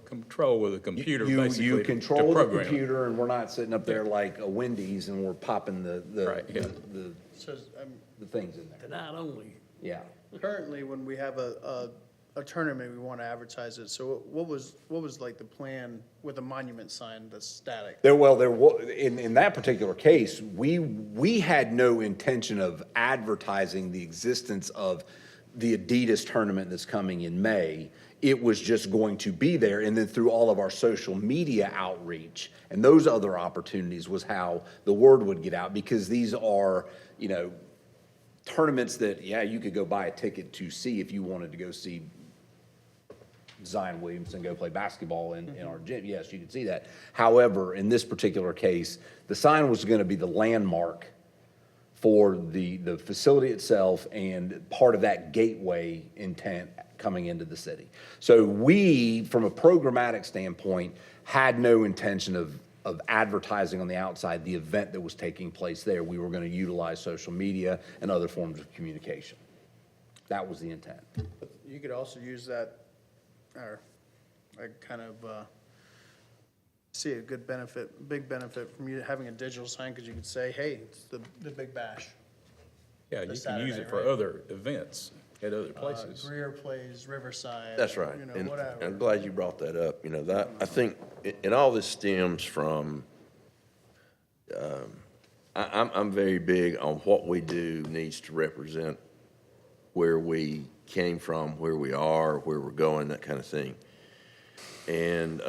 with a computer, You basically. to control the program it. computer, and we're not sitting up there like a Wendy's and we're popping the So, things in there. Tonight only. Yeah. currently, when we have a tournament, we want to advertise it, so what was like the plan with a monument sign that's static? In that particular case, we had no intention of advertising the existence of the Adidas tournament that's coming in May. It was just going to be there, and then through all of our social media outreach and those other opportunities was how the word would get out, because these are, tournaments that, you could go buy a ticket to see if you wanted to go see Zion Williamson go play basketball in our gym. Yes, you could see that. However, in this particular case, the sign was going to be the landmark for the facility itself and part of that gateway intent coming into the city. So we, from a programmatic standpoint, had no intention of advertising on the outside the event that was taking place there. We were going to utilize social media and other forms of communication. That was the intent. You could also use that, or I kind of see a big benefit from you having a digital sign, because you could say, hey, it's the Big Bash. Yeah, you can Saturday, use it for right? other events at other places. Greer plays Riverside. That's right. And Whatever. I'm glad you brought that up. That, I think, and all this stems from, I'm very big on what we do needs to represent where we came from, where we are, where we're going, that kind of thing. And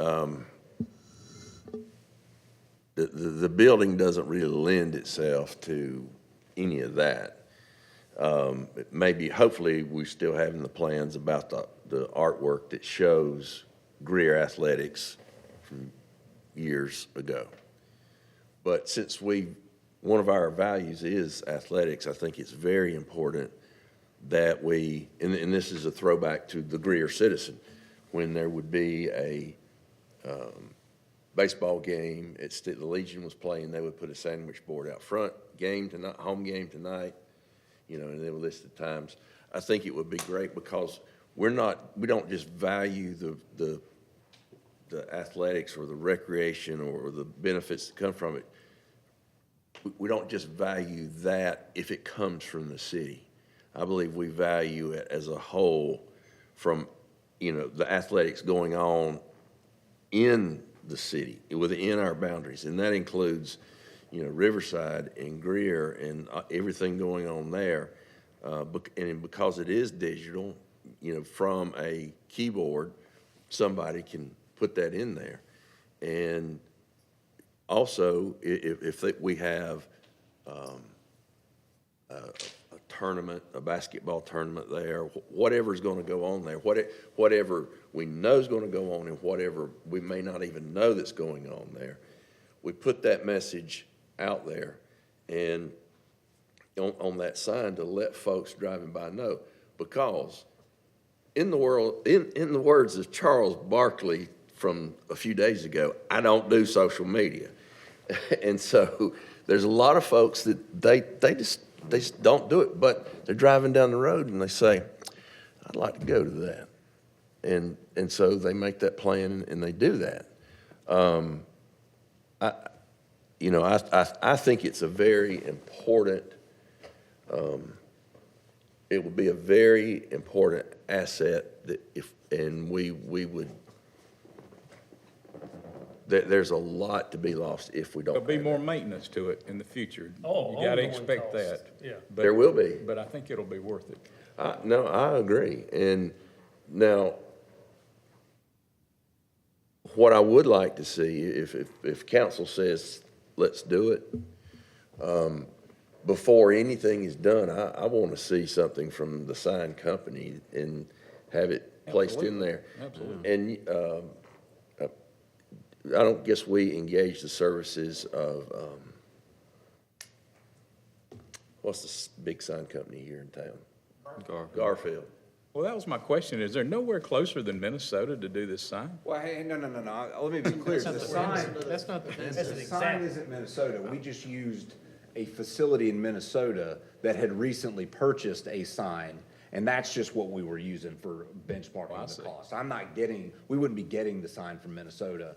the building doesn't really lend itself to any of that. Maybe, hopefully, we still having the plans about the artwork that shows Greer athletics from years ago. But since one of our values is athletics, I think it's very important that we, and this is a throwback to the Greer Citizen, when there would be a baseball game, the Legion was playing, they would put a sandwich board out front, game tonight, home game tonight, and they would list the times. I think it would be great because we don't just value the athletics or the recreation or the benefits that come from it. We don't just value that if it comes from the city. I believe we value it as a whole, from, the athletics going on in the city, within our boundaries. And that includes, Riverside and Greer and everything going on there. And because it is digital, from a keyboard, somebody can put that in there. And also, if we have a tournament, a basketball tournament there, whatever's going to go on there, whatever we know is going to go on and whatever we may not even know that's going on there, we put that message out there and on that sign to let folks driving by know. Because in the words of Charles Barkley from a few days ago, I don't do social media. And so there's a lot of folks that they just don't do it, but they're driving down the road and they say, I'd like to go to that. And so they make that plan and they do that. I think it's a very important, it would be a very important asset that we would, there's a lot to be lost if we don't. There'll be have more that. maintenance to it in the future. Oh, You gotta ongoing expect costs. that. Yeah. But- There will be. But I think it'll be worth it. No, I agree. And now, what I would like to see, if council says, let's do it, before anything is done, I want to see something from the sign company and have it placed in there. Absolutely. And I don't guess we engage the services of, what's the big sign company here in town? Garfield. Well, that was my question. Is there nowhere closer than Minnesota to do this sign? Well, hey, no, let me be clear. The sign, That's not the the sign isn't Minnesota. We just used a facility in Minnesota that had recently purchased a sign, and that's just what we were using for benchmarking the cost. We wouldn't be getting the sign from Minnesota.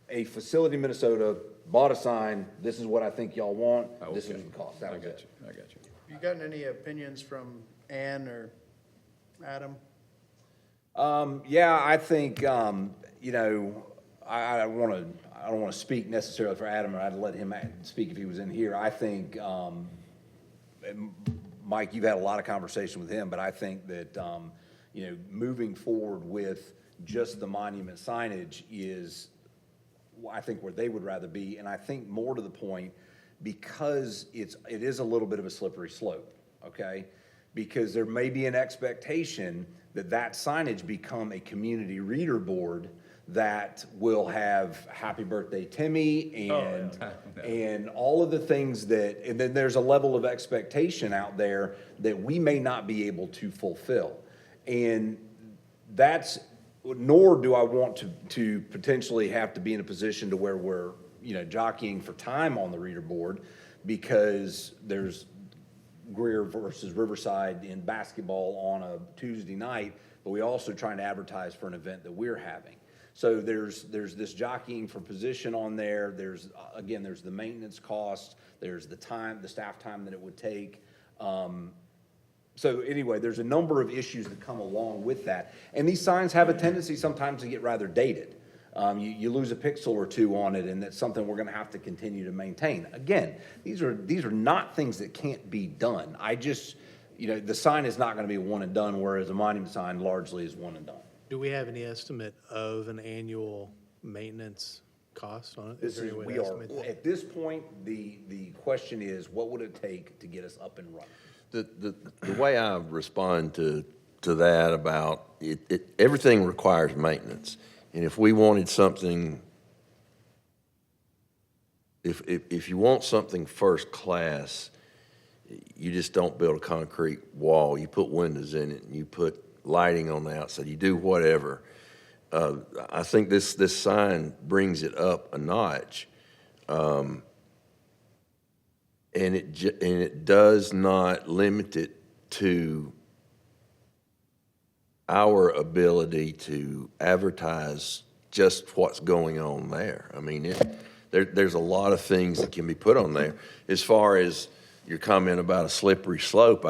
A facility in Minnesota bought a sign, this is what I think y'all want, this is the cost, that was it. I got you. You gotten any opinions from Ann or Adam? Yeah, I think, you know, I don't want to speak necessarily for Adam, or I'd let him speak if he was in here. I think, Mike, you've had a lot of conversation with him, but I think that, you know, moving forward with just the monument signage is, I think, where they would rather be. And I think more to the point, because it is a little bit of a slippery slope, okay? Because there may be an expectation that signage become a community reader board that will have Happy Birthday Timmy and all of the things that, and then there's a level of expectation out there that we may not be able to fulfill. And nor do I want to potentially have to be in a position to where we're, you know, jockeying for time on the reader board, because there's Greer versus Riverside in basketball on a Tuesday night, but we also trying to advertise for an event that we're having. So there's this jockeying for position on there. There's the maintenance cost. There's the time, the staff time that it would take. So anyway, there's a number of issues that come along with that. And these signs have a tendency sometimes to get rather dated. You lose a pixel or two on it, and that's something we're gonna have to continue to maintain. Again, these are not things that can't be done. You know, the sign is not gonna be one and done, whereas a monument sign largely is one and done. Do we have any estimate of an annual maintenance cost on it? Is there any way to estimate that? At this point, the question is, what would it take to get us up and running? The way I respond to that about everything requires maintenance. And if we wanted something, if you want something first class, you just don't build a concrete wall. You put windows in it and you put lighting on the outside. You do whatever. I think this sign brings it up a notch. And it does not limit it to our ability to advertise just what's going on there. I mean, there's a lot of things that can be put on there. As far as your comment about a slippery slope,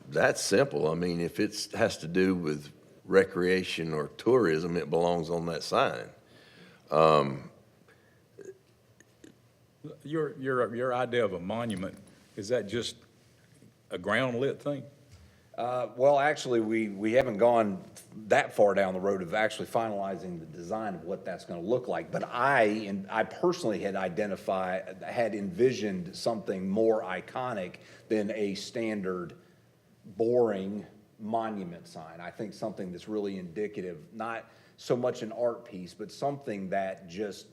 that's simple. I mean, if it has to do with recreation or tourism, it belongs on that sign. Your idea of a monument, is that just a ground lit thing? Well, actually, we haven't gone that far down the road of actually finalizing the design of what that's gonna look like. But I personally had envisioned something more iconic than a standard boring monument sign. I think something that's really indicative, not so much an art piece, but something that just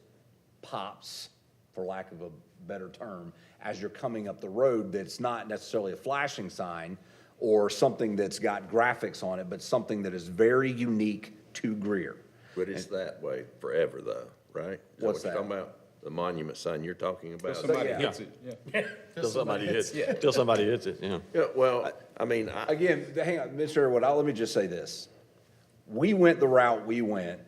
pops, for lack of a better term, as you're coming up the road, that's not necessarily a flashing sign or something that's got graphics on it, but something that is very unique to Greer. But it's that way forever though, right? Is What's what that? you're talking about? The monument sign you're talking about? Somebody yeah. hits it, yeah. Till somebody hits it, yeah. Yeah, well, I mean, Again, hang on, Mr. Sherwood, let me just say this. We went the route we went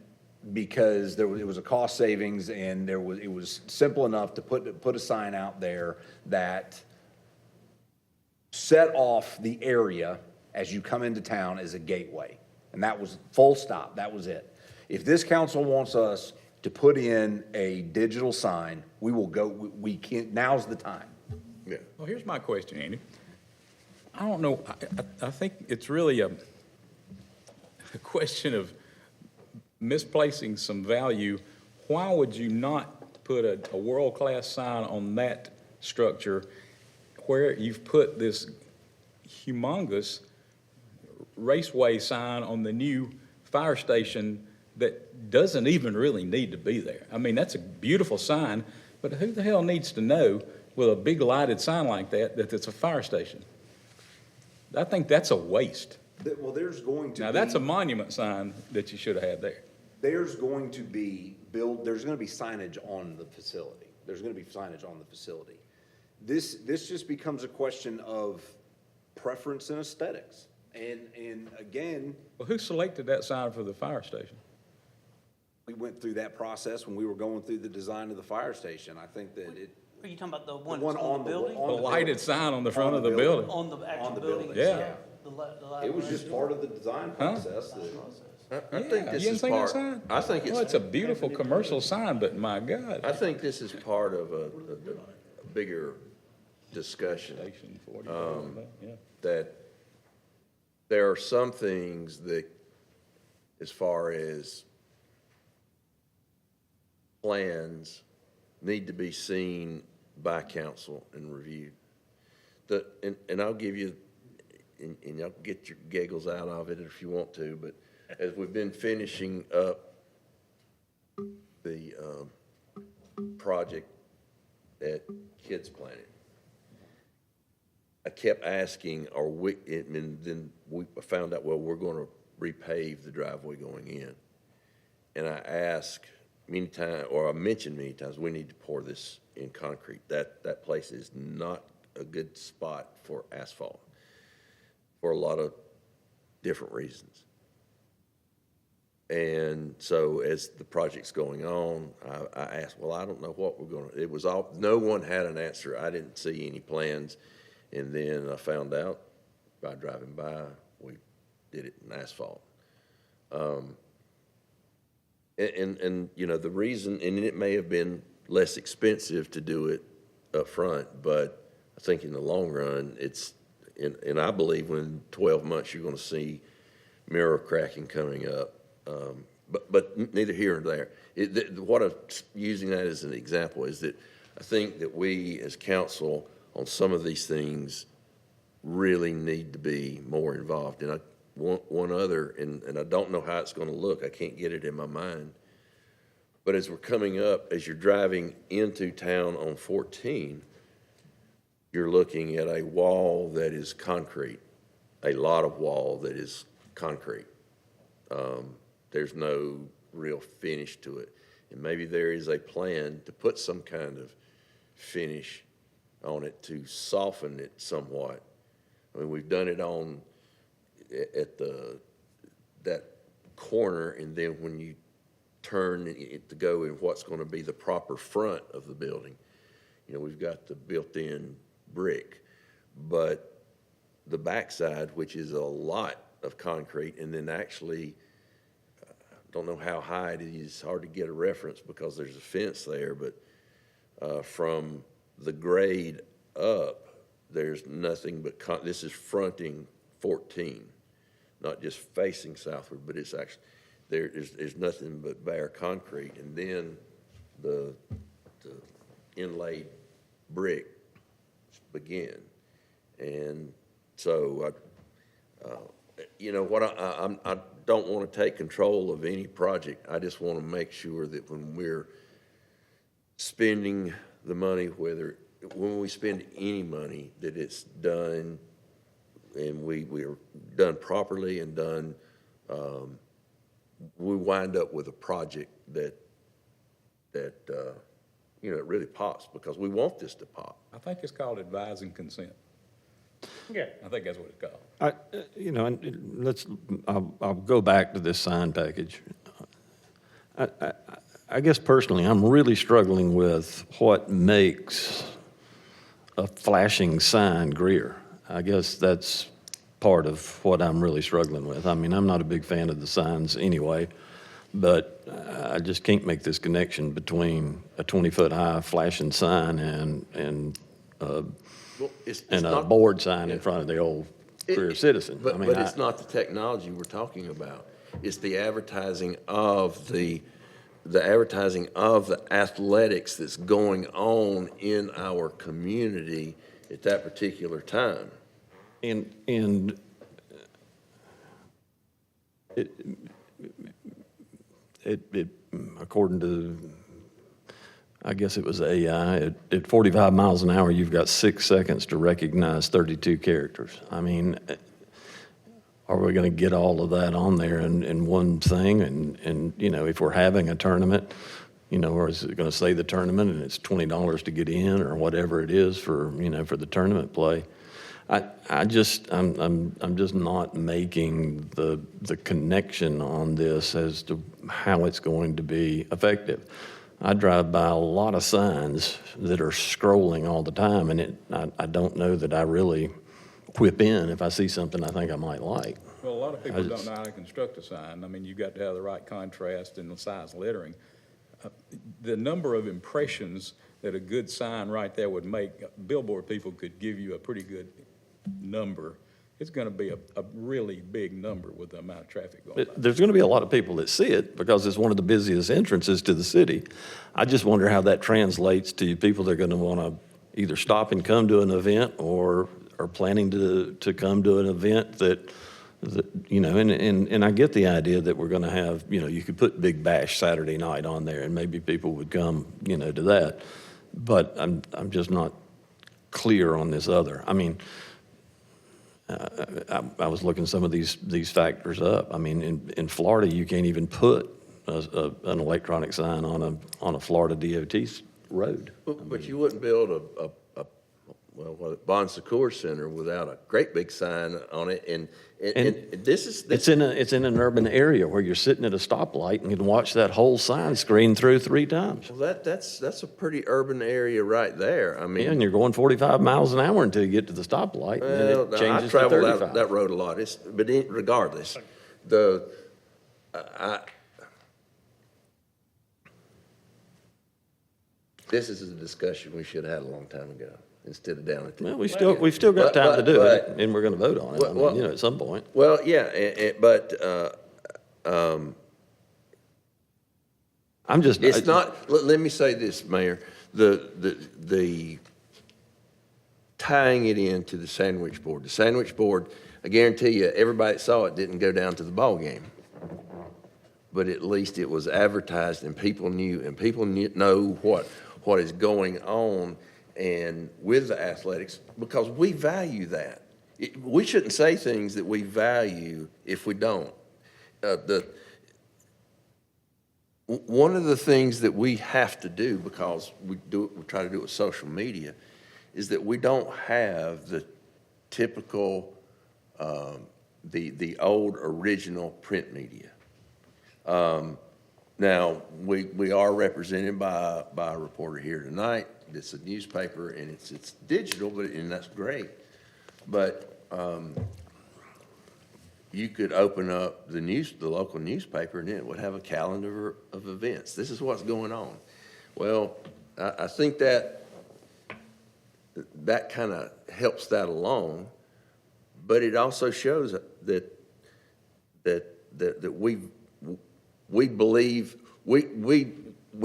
because it was a cost savings and it was simple enough to put a sign out there that set off the area as you come into town as a gateway. And that was full stop, that was it. If this council wants us to put in a digital sign, we will go, we can, now's the time. yeah. Well, here's my question, Andy. I don't know, I think it's really a question of misplacing some value. Why would you not put a world-class sign on that structure where you've put this humongous raceway sign on the new fire station that doesn't even really need to be there? I mean, that's a beautiful sign, but who the hell needs to know with a big lighted sign like that, that it's a fire station? I think that's a waste. Well, there's going to be. Now, that's a monument sign that you should have had there. There's going to be there's going to be signage on the facility. There's going to be signage on the facility. This just becomes a question of preference and aesthetics. And again, Well, who selected that sign for the fire station? we went through that process when we were going through the design of the fire station. I think that Are you talking about the one one that's on on the building? The lighted sign on the front of the building. On the actual On the building building, itself? yeah. it was just part of the design process. I think Yeah, this you is didn't see that part, sign? I think Well, it's a beautiful commercial sign, but my God. I think this is part of a bigger discussion. Station 40, yeah. That there are some things that, as far as plans, need to be seen by council and reviewed. And I'll give you, and y'all can get your giggles out of it if you want to, but as we've been finishing up the project at Kids Planet, I kept asking, and then we found out, well, we're going to repave the driveway going in. And I asked many times, or I mentioned many times, we need to pour this in concrete. That place is not a good spot for asphalt for a lot of different reasons. And so as the project's going on, I asked, well, I don't know what we're going to, it was all, no one had an answer. I didn't see any plans. And then I found out by driving by, we did it in asphalt. And you know, the reason, and it may have been less expensive to do it up front, but I think in the long run, it's, and I believe in 12 months, you're going to see mirror cracking coming up. But neither here nor there. What I'm using that as an example is that I think that we as council on some of these things really need to be more involved. And one other, and I don't know how it's going to look. I can't get it in my mind. But as we're coming up, as you're driving into town on 14, you're looking at a wall that is concrete, a lot of wall that is concrete. There's no real finish to it. And maybe there is a plan to put some kind of finish on it to soften it somewhat. I mean, we've done it at that corner, and then when you turn it to go in what's going to be the proper front of the building, you know, we've got the built-in brick, but the backside, which is a lot of concrete, and then actually, don't know how high it is, it's hard to get a reference because there's a fence there, but from the grade up, there's nothing but, this is fronting 14, not just facing southward, but it's actually, there's nothing but bare concrete, and then the inlaid brick begin. And so, you know, what I don't want to take control of any project. I just want to make sure that when we're spending the money, when we spend any money, that it's done and we are done properly and done, we wind up with a project that, you know, it really pops, because we want this to pop. I think it's called advise and consent. Yeah. I think that's what it's called. You know, and I'll go back to this sign package. I guess personally, I'm really struggling with what makes a flashing sign Greer. I guess that's part of what I'm really struggling with. I mean, I'm not a big fan of the signs anyway, but I just can't make this connection between a 20-foot-high flashing sign and Well, it's a not- board sign in front of the old Greer Citizen. I But, mean, it's not the technology we're talking about. It's the advertising of the advertising of the athletics that's going on in our community at that particular time. And it according to, I guess it was AI, at 45 miles an hour, you've got 6 seconds to recognize 32 characters. I mean, are we going to get all of that on there in one thing? And, you know, if we're having a tournament, you know, or is it going to say the tournament and it's $20 to get in or whatever it is for, you know, for the tournament play? I'm just not making the connection on this as to how it's going to be effective. I drive by a lot of signs that are scrolling all the time, and I don't know that I really whip in if I see something I think I might like. Well, a lot of people don't know how to construct a sign. I mean, you've got to have the right contrast and the size lettering. The number of impressions that a good sign right there would make, billboard people could give you a pretty good number. It's going to be a really big number with the amount of traffic going by. There's going to be a lot of people that see it because it's one of the busiest entrances to the city. I just wonder how that translates to people that are going to want to either stop and come to an event or are planning to come to an event that you know, and I get the idea that we're going to have, you know, you could put Big Bash Saturday night on there and maybe people would come, you know, to that. But I'm just not clear on this other. I mean, I was looking some of these factors up. I mean, in Florida, you can't even put an electronic sign on a Florida DOT road. But you wouldn't build a Bon Secours Center without a great big sign on it, and this is. It's in an urban area where you're sitting at a stoplight and you can watch that whole sign screen through 3 times. Well, that's a pretty urban area right there. I mean, Yeah, and you're going 45 miles an hour until you get to the stoplight, and then well, it changes I travel to 35. that road a lot. Regardless, this is a discussion we should have had a long time ago instead of down at the. Well, we've still got time to do it, and we're going to vote on it. I mean, you know, at some point. Well, yeah, I'm just. It's not. Let me say this, Mayor. The tying it into the sandwich board. The sandwich board, I guarantee you, everybody that saw it didn't go down to the ball game. But at least it was advertised, and people knew, know what is going on and with the athletics, because we value that. We shouldn't say things that we value if we don't. One of the things that we have to do, because we try to do it with social media, is that we don't have the typical, the old original print media. Now, we are represented by a reporter here tonight. It's a newspaper, and it's digital, and that's great. But you could open up the local newspaper, and it would have a calendar of events. This is what's going on. Well, I think that kind of helps that along, but it also shows that we believe, we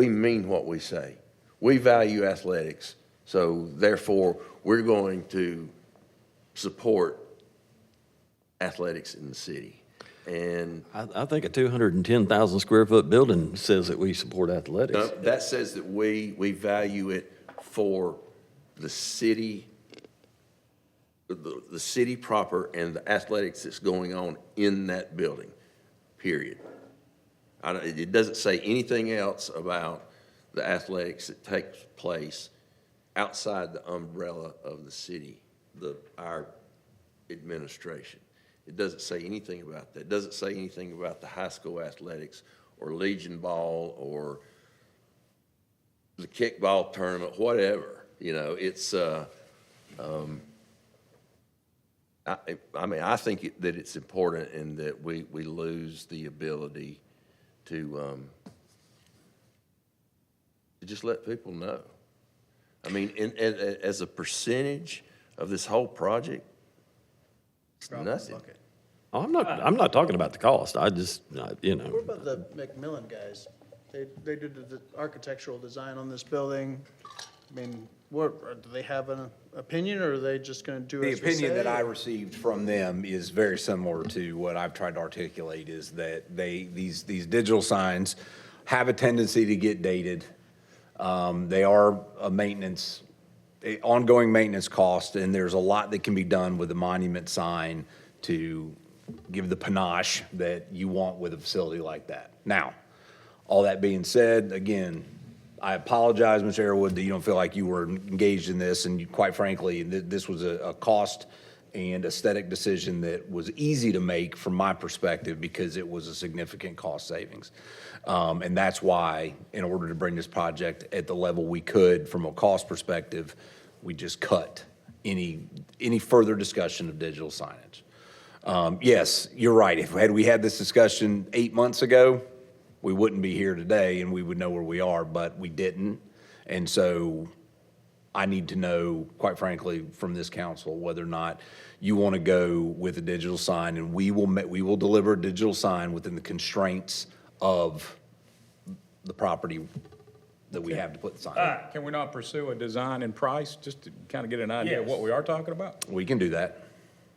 mean what we say. We value athletics, so therefore we're going to support athletics in the city. And I think a 210,000 square foot building says that we support athletics. that says that we value it for the city the city proper and the athletics that's going on in that building, period. It doesn't say anything else about the athletics that takes place outside the umbrella of the city, our administration. It doesn't say anything about that. It doesn't say anything about the high school athletics or Legion Ball or the kickball tournament, whatever. You know, it's, I mean, I think that it's important and that we lose the ability to just let people know. I mean, as a percentage of this whole project, it's nothing. Oh, I'm not talking about the cost. I just, you know. What about the McMillan guys? They did the architectural design on this building. I mean, do they have an opinion, or are they just gonna do The as we say? opinion that I received from them is very similar to what I've tried to articulate, is that these digital signs have a tendency to get dated. They are a ongoing maintenance cost, and there's a lot that can be done with a monument sign to give the panache that you want with a facility like that. Now, all that being said, again, I apologize, Mr. Airwood, that you don't feel like you were engaged in this, and quite frankly, this was a cost and aesthetic decision that was easy to make from my perspective because it was a significant cost savings. And that's why, in order to bring this project at the level we could from a cost perspective, we just cut any further discussion of digital signage. Yes, you're right. Had we had this discussion 8 months ago, we wouldn't be here today and we would know where we are, but we didn't. And so I need to know, quite frankly, from this council, whether or not you want to go with a digital sign, and we will deliver a digital sign within the constraints of the property that we have to put the sign on. Can we not pursue a design and price, just to kind of get an idea of what we are talking about? We can do that.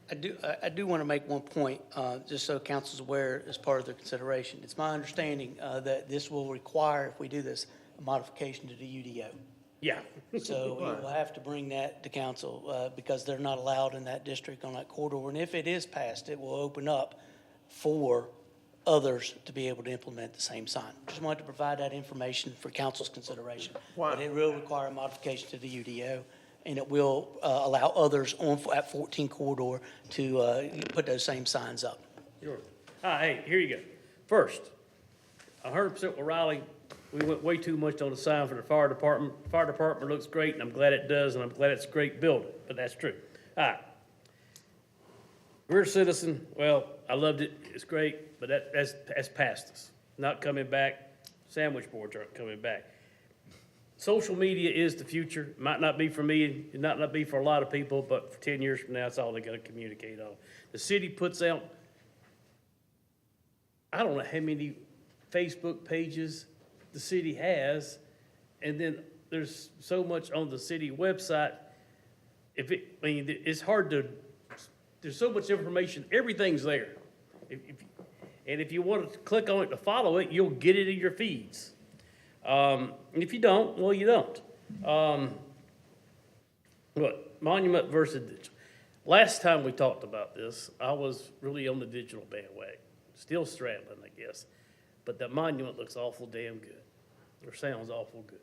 I do want to make one point, just so council's aware as part of their consideration. It's my understanding that this will require, if we do this, a modification to the UDO. Yeah. So we will have to bring that to council because they're not allowed in that district on that corridor. And if it is passed, it will open up for others to be able to implement the same sign. Just wanted to provide that information for council's consideration. But it will require a modification to the UDO, and it will allow others on at 14 corridor to put those same signs up. Sure. Hey, here you go. First, 100% with Riley, we went way too much on the sign for the fire department. Fire department looks great, and I'm glad it does, and I'm glad it's a great building, but that's true. All right. We're a citizen. Well, I loved it. It's great, but that's past us. Not coming back. Sandwich boards aren't coming back. Social media is the future. It might not be for me, it might not be for a lot of people, but for 10 years from now, it's all they're gonna communicate on. The city puts out, I don't know how many Facebook pages the city has, and then there's so much on the city website. It's hard to, there's so much information, everything's there. And if you want to click on it to follow it, you'll get it in your feeds. And if you don't, well, you don't. Look, monument versus digital. Last time we talked about this, I was really on the digital bandwagon. Still straddling, I guess. But that monument looks awful damn good, or sounds awful good.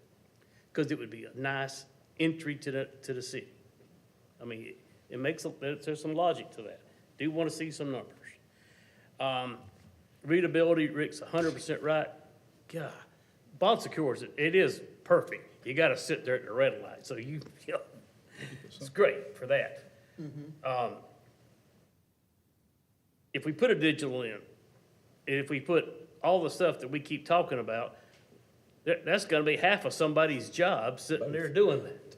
Because it would be a nice entry to the city. I mean, it makes, there's some logic to that. Do want to see some numbers. Readability, Rick's 100% right. God, Bon Secours, it is perfect. You got to sit there at the red light. So you know, it's great for that. If we put a digital in, and if we put all the stuff that we keep talking about, that's going to be half of somebody's job sitting there doing that.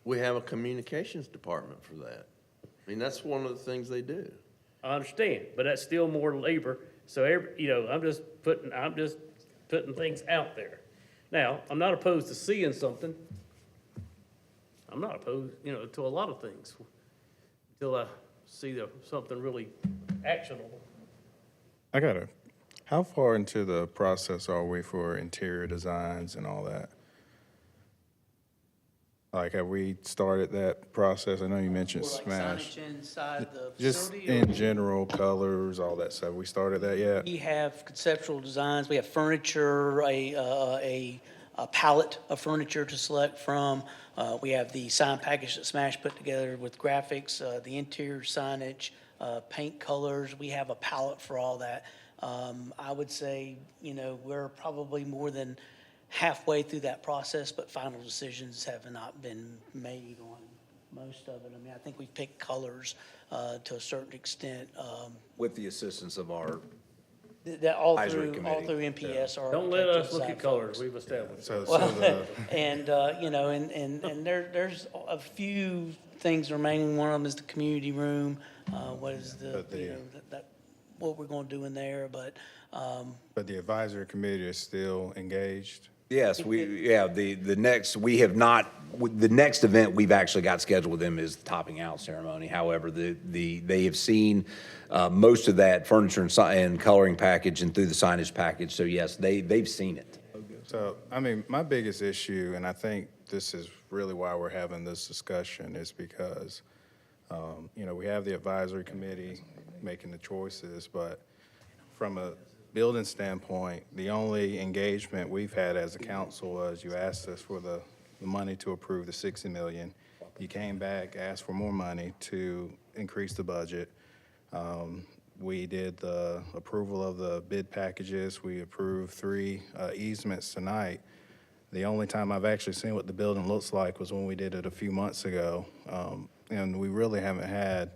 We have a communications department for that. I mean, that's one of the things they do. I understand, but that's still more labor. So I'm just putting things out there. Now, I'm not opposed to seeing something. I'm not opposed, to a lot of things until I see something really actionable. How far into the process are we for interior designs and all that? Like, have we started that process? I know you mentioned Or like Smash. signage inside the Just facility? or- in general, colors, all that stuff. We started that yet? We have conceptual designs, we have furniture, a palette of furniture to select from. We have the sign package that Smash put together with graphics, the interior signage, paint colors. We have a palette for all that. I would say, we're probably more than halfway through that process, but final decisions have not been made on most of it. I mean, I think we've picked colors to a certain extent. With the assistance of our That all Advisory through committee. MPS are. Don't let us look at colors, we've established. So Well, the, and, and there's a few things remaining. One of them is the community room. What is But the- what we're gonna do in there, but, but the advisory committee is still engaged? Yes, the next, we have not, the next event we've actually got scheduled with them is the topping out ceremony. However, they have seen most of that furniture and coloring package and through the signage package. So yes, they've seen it. So, I mean, my biggest issue, and I think this is really why we're having this discussion, is because, we have the advisory committee making the choices, but from a building standpoint, the only engagement we've had as a council was you asked us for the money to approve the 60 million. You came back, asked for more money to increase the budget. We did the approval of the bid packages. We approved 3 easements tonight. The only time I've actually seen what the building looks like was when we did it a few months ago. And we really haven't had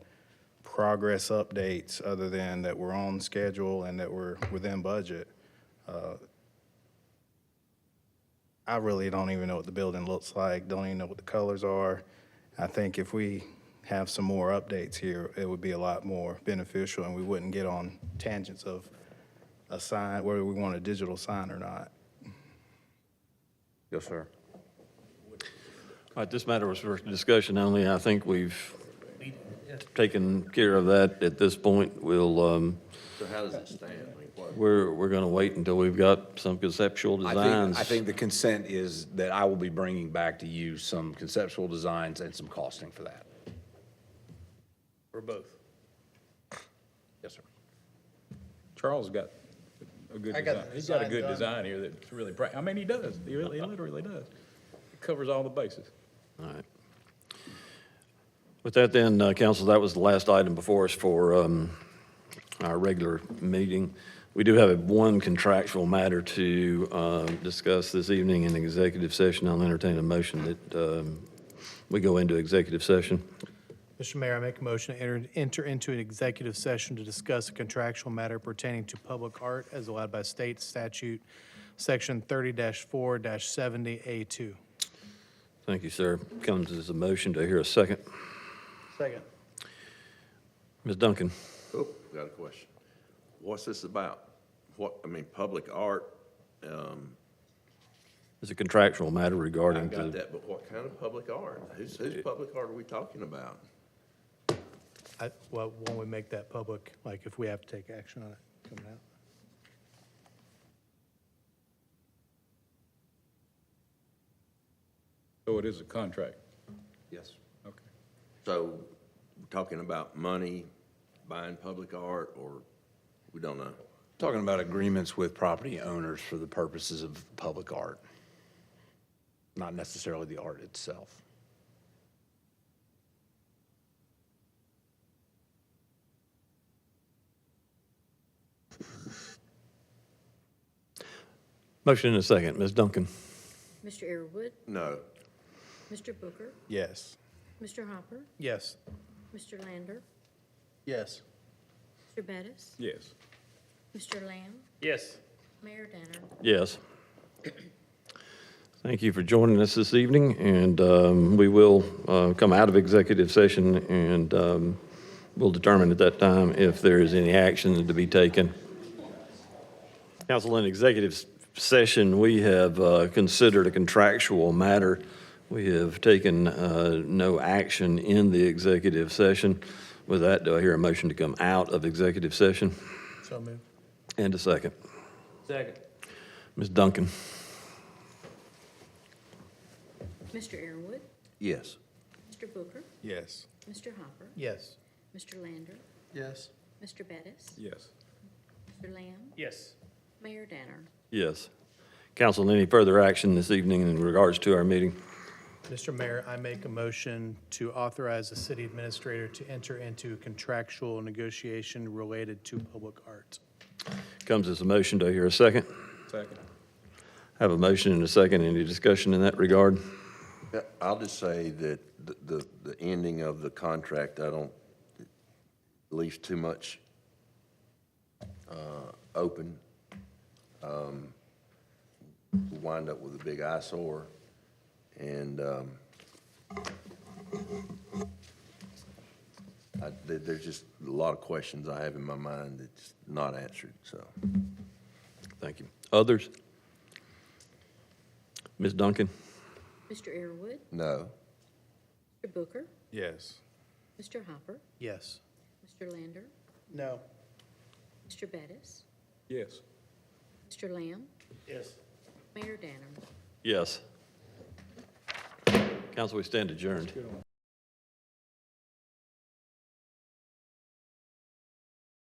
progress updates other than that we're on schedule and that we're within budget. I really don't even know what the building looks like, don't even know what the colors are. I think if we have some more updates here, it would be a lot more beneficial and we wouldn't get on tangents of a sign, whether we want a digital sign or not. Yes, sir. All right, this matter was for discussion only. I think we've taken care of that at this point. We'll, So how does it stand? I mean, what? we're going to wait until we've got some conceptual designs. I think the consent is that I will be bringing back to you some conceptual designs and some costing for that. For both. Yes, sir. Charles got a good I got design. the He's got a design good done. design here that's really bright. I mean, he does. He literally does. It covers all the bases. All right. With that then, council, that was the last item before us for our regular meeting. We do have one contractual matter to discuss this evening in executive session. I'll entertain a motion that we go into executive session. Mr. Mayor, I make a motion to enter into an executive session to discuss a contractual matter pertaining to public art as allowed by state statute, section 30-4-70A2. Thank you, sir. Comes as a motion. Do I hear a second? Second. Ms. Duncan? Oh, got a question. What's this about? Public art, It's a contractual matter I regarding got to, that, but what kind of public art? Whose public art are we talking about? Well, won't we make that public, like if we have to take action on it coming out? So it is a contract. Yes. Okay. So we're talking about money, buying public art, or we don't know? Talking about agreements with property owners for the purposes of public art, not necessarily the art itself. motion and a second. Ms. Duncan? Mr. Earwood, No. Mr. Booker, Yes. Mr. Hopper, Yes. Mr. Lander, Yes. Mr. Bettis, Yes. Mr. Lamb, Yes. Mayor Danner. Yes. Thank you for joining us this evening, and we will come out of executive session, and we'll determine at that time if there is any action to be taken. Council, in executive session, we have considered a contractual matter. We have taken no action in the executive session. With that, do I hear a motion to come out of executive session? So moved. And a second. Second. Ms. Duncan? Mr. Earwood, Yes. Mr. Booker? Yes. Mr. Hopper? Yes. Mr. Lander? Yes. Mr. Bettis? Yes. Mr. Lamb? Yes. Mayor Danner? Yes. Council, any further action this evening in regards to our meeting? Mr. Mayor, I make a motion to authorize the city administrator to enter into contractual negotiation related to public art. Comes as a motion. Do I hear a second? Second. Have a motion and a second. Any discussion in that regard? Yeah, I'll just say that the ending of the contract, I don't, leaves too much open. We wind up with a big eyesore, and there's just a lot of questions I have in my mind that's not answered, so. Thank you. Others? Ms. Duncan? Mr. Airwood? No. Mr. Booker? Yes. Mr. Hopper? Yes. Mr. Lander? No. Mr. Bettis? Yes. Mr. Lamb? Yes. Mayor Danner? Yes. Council, we stand adjourned.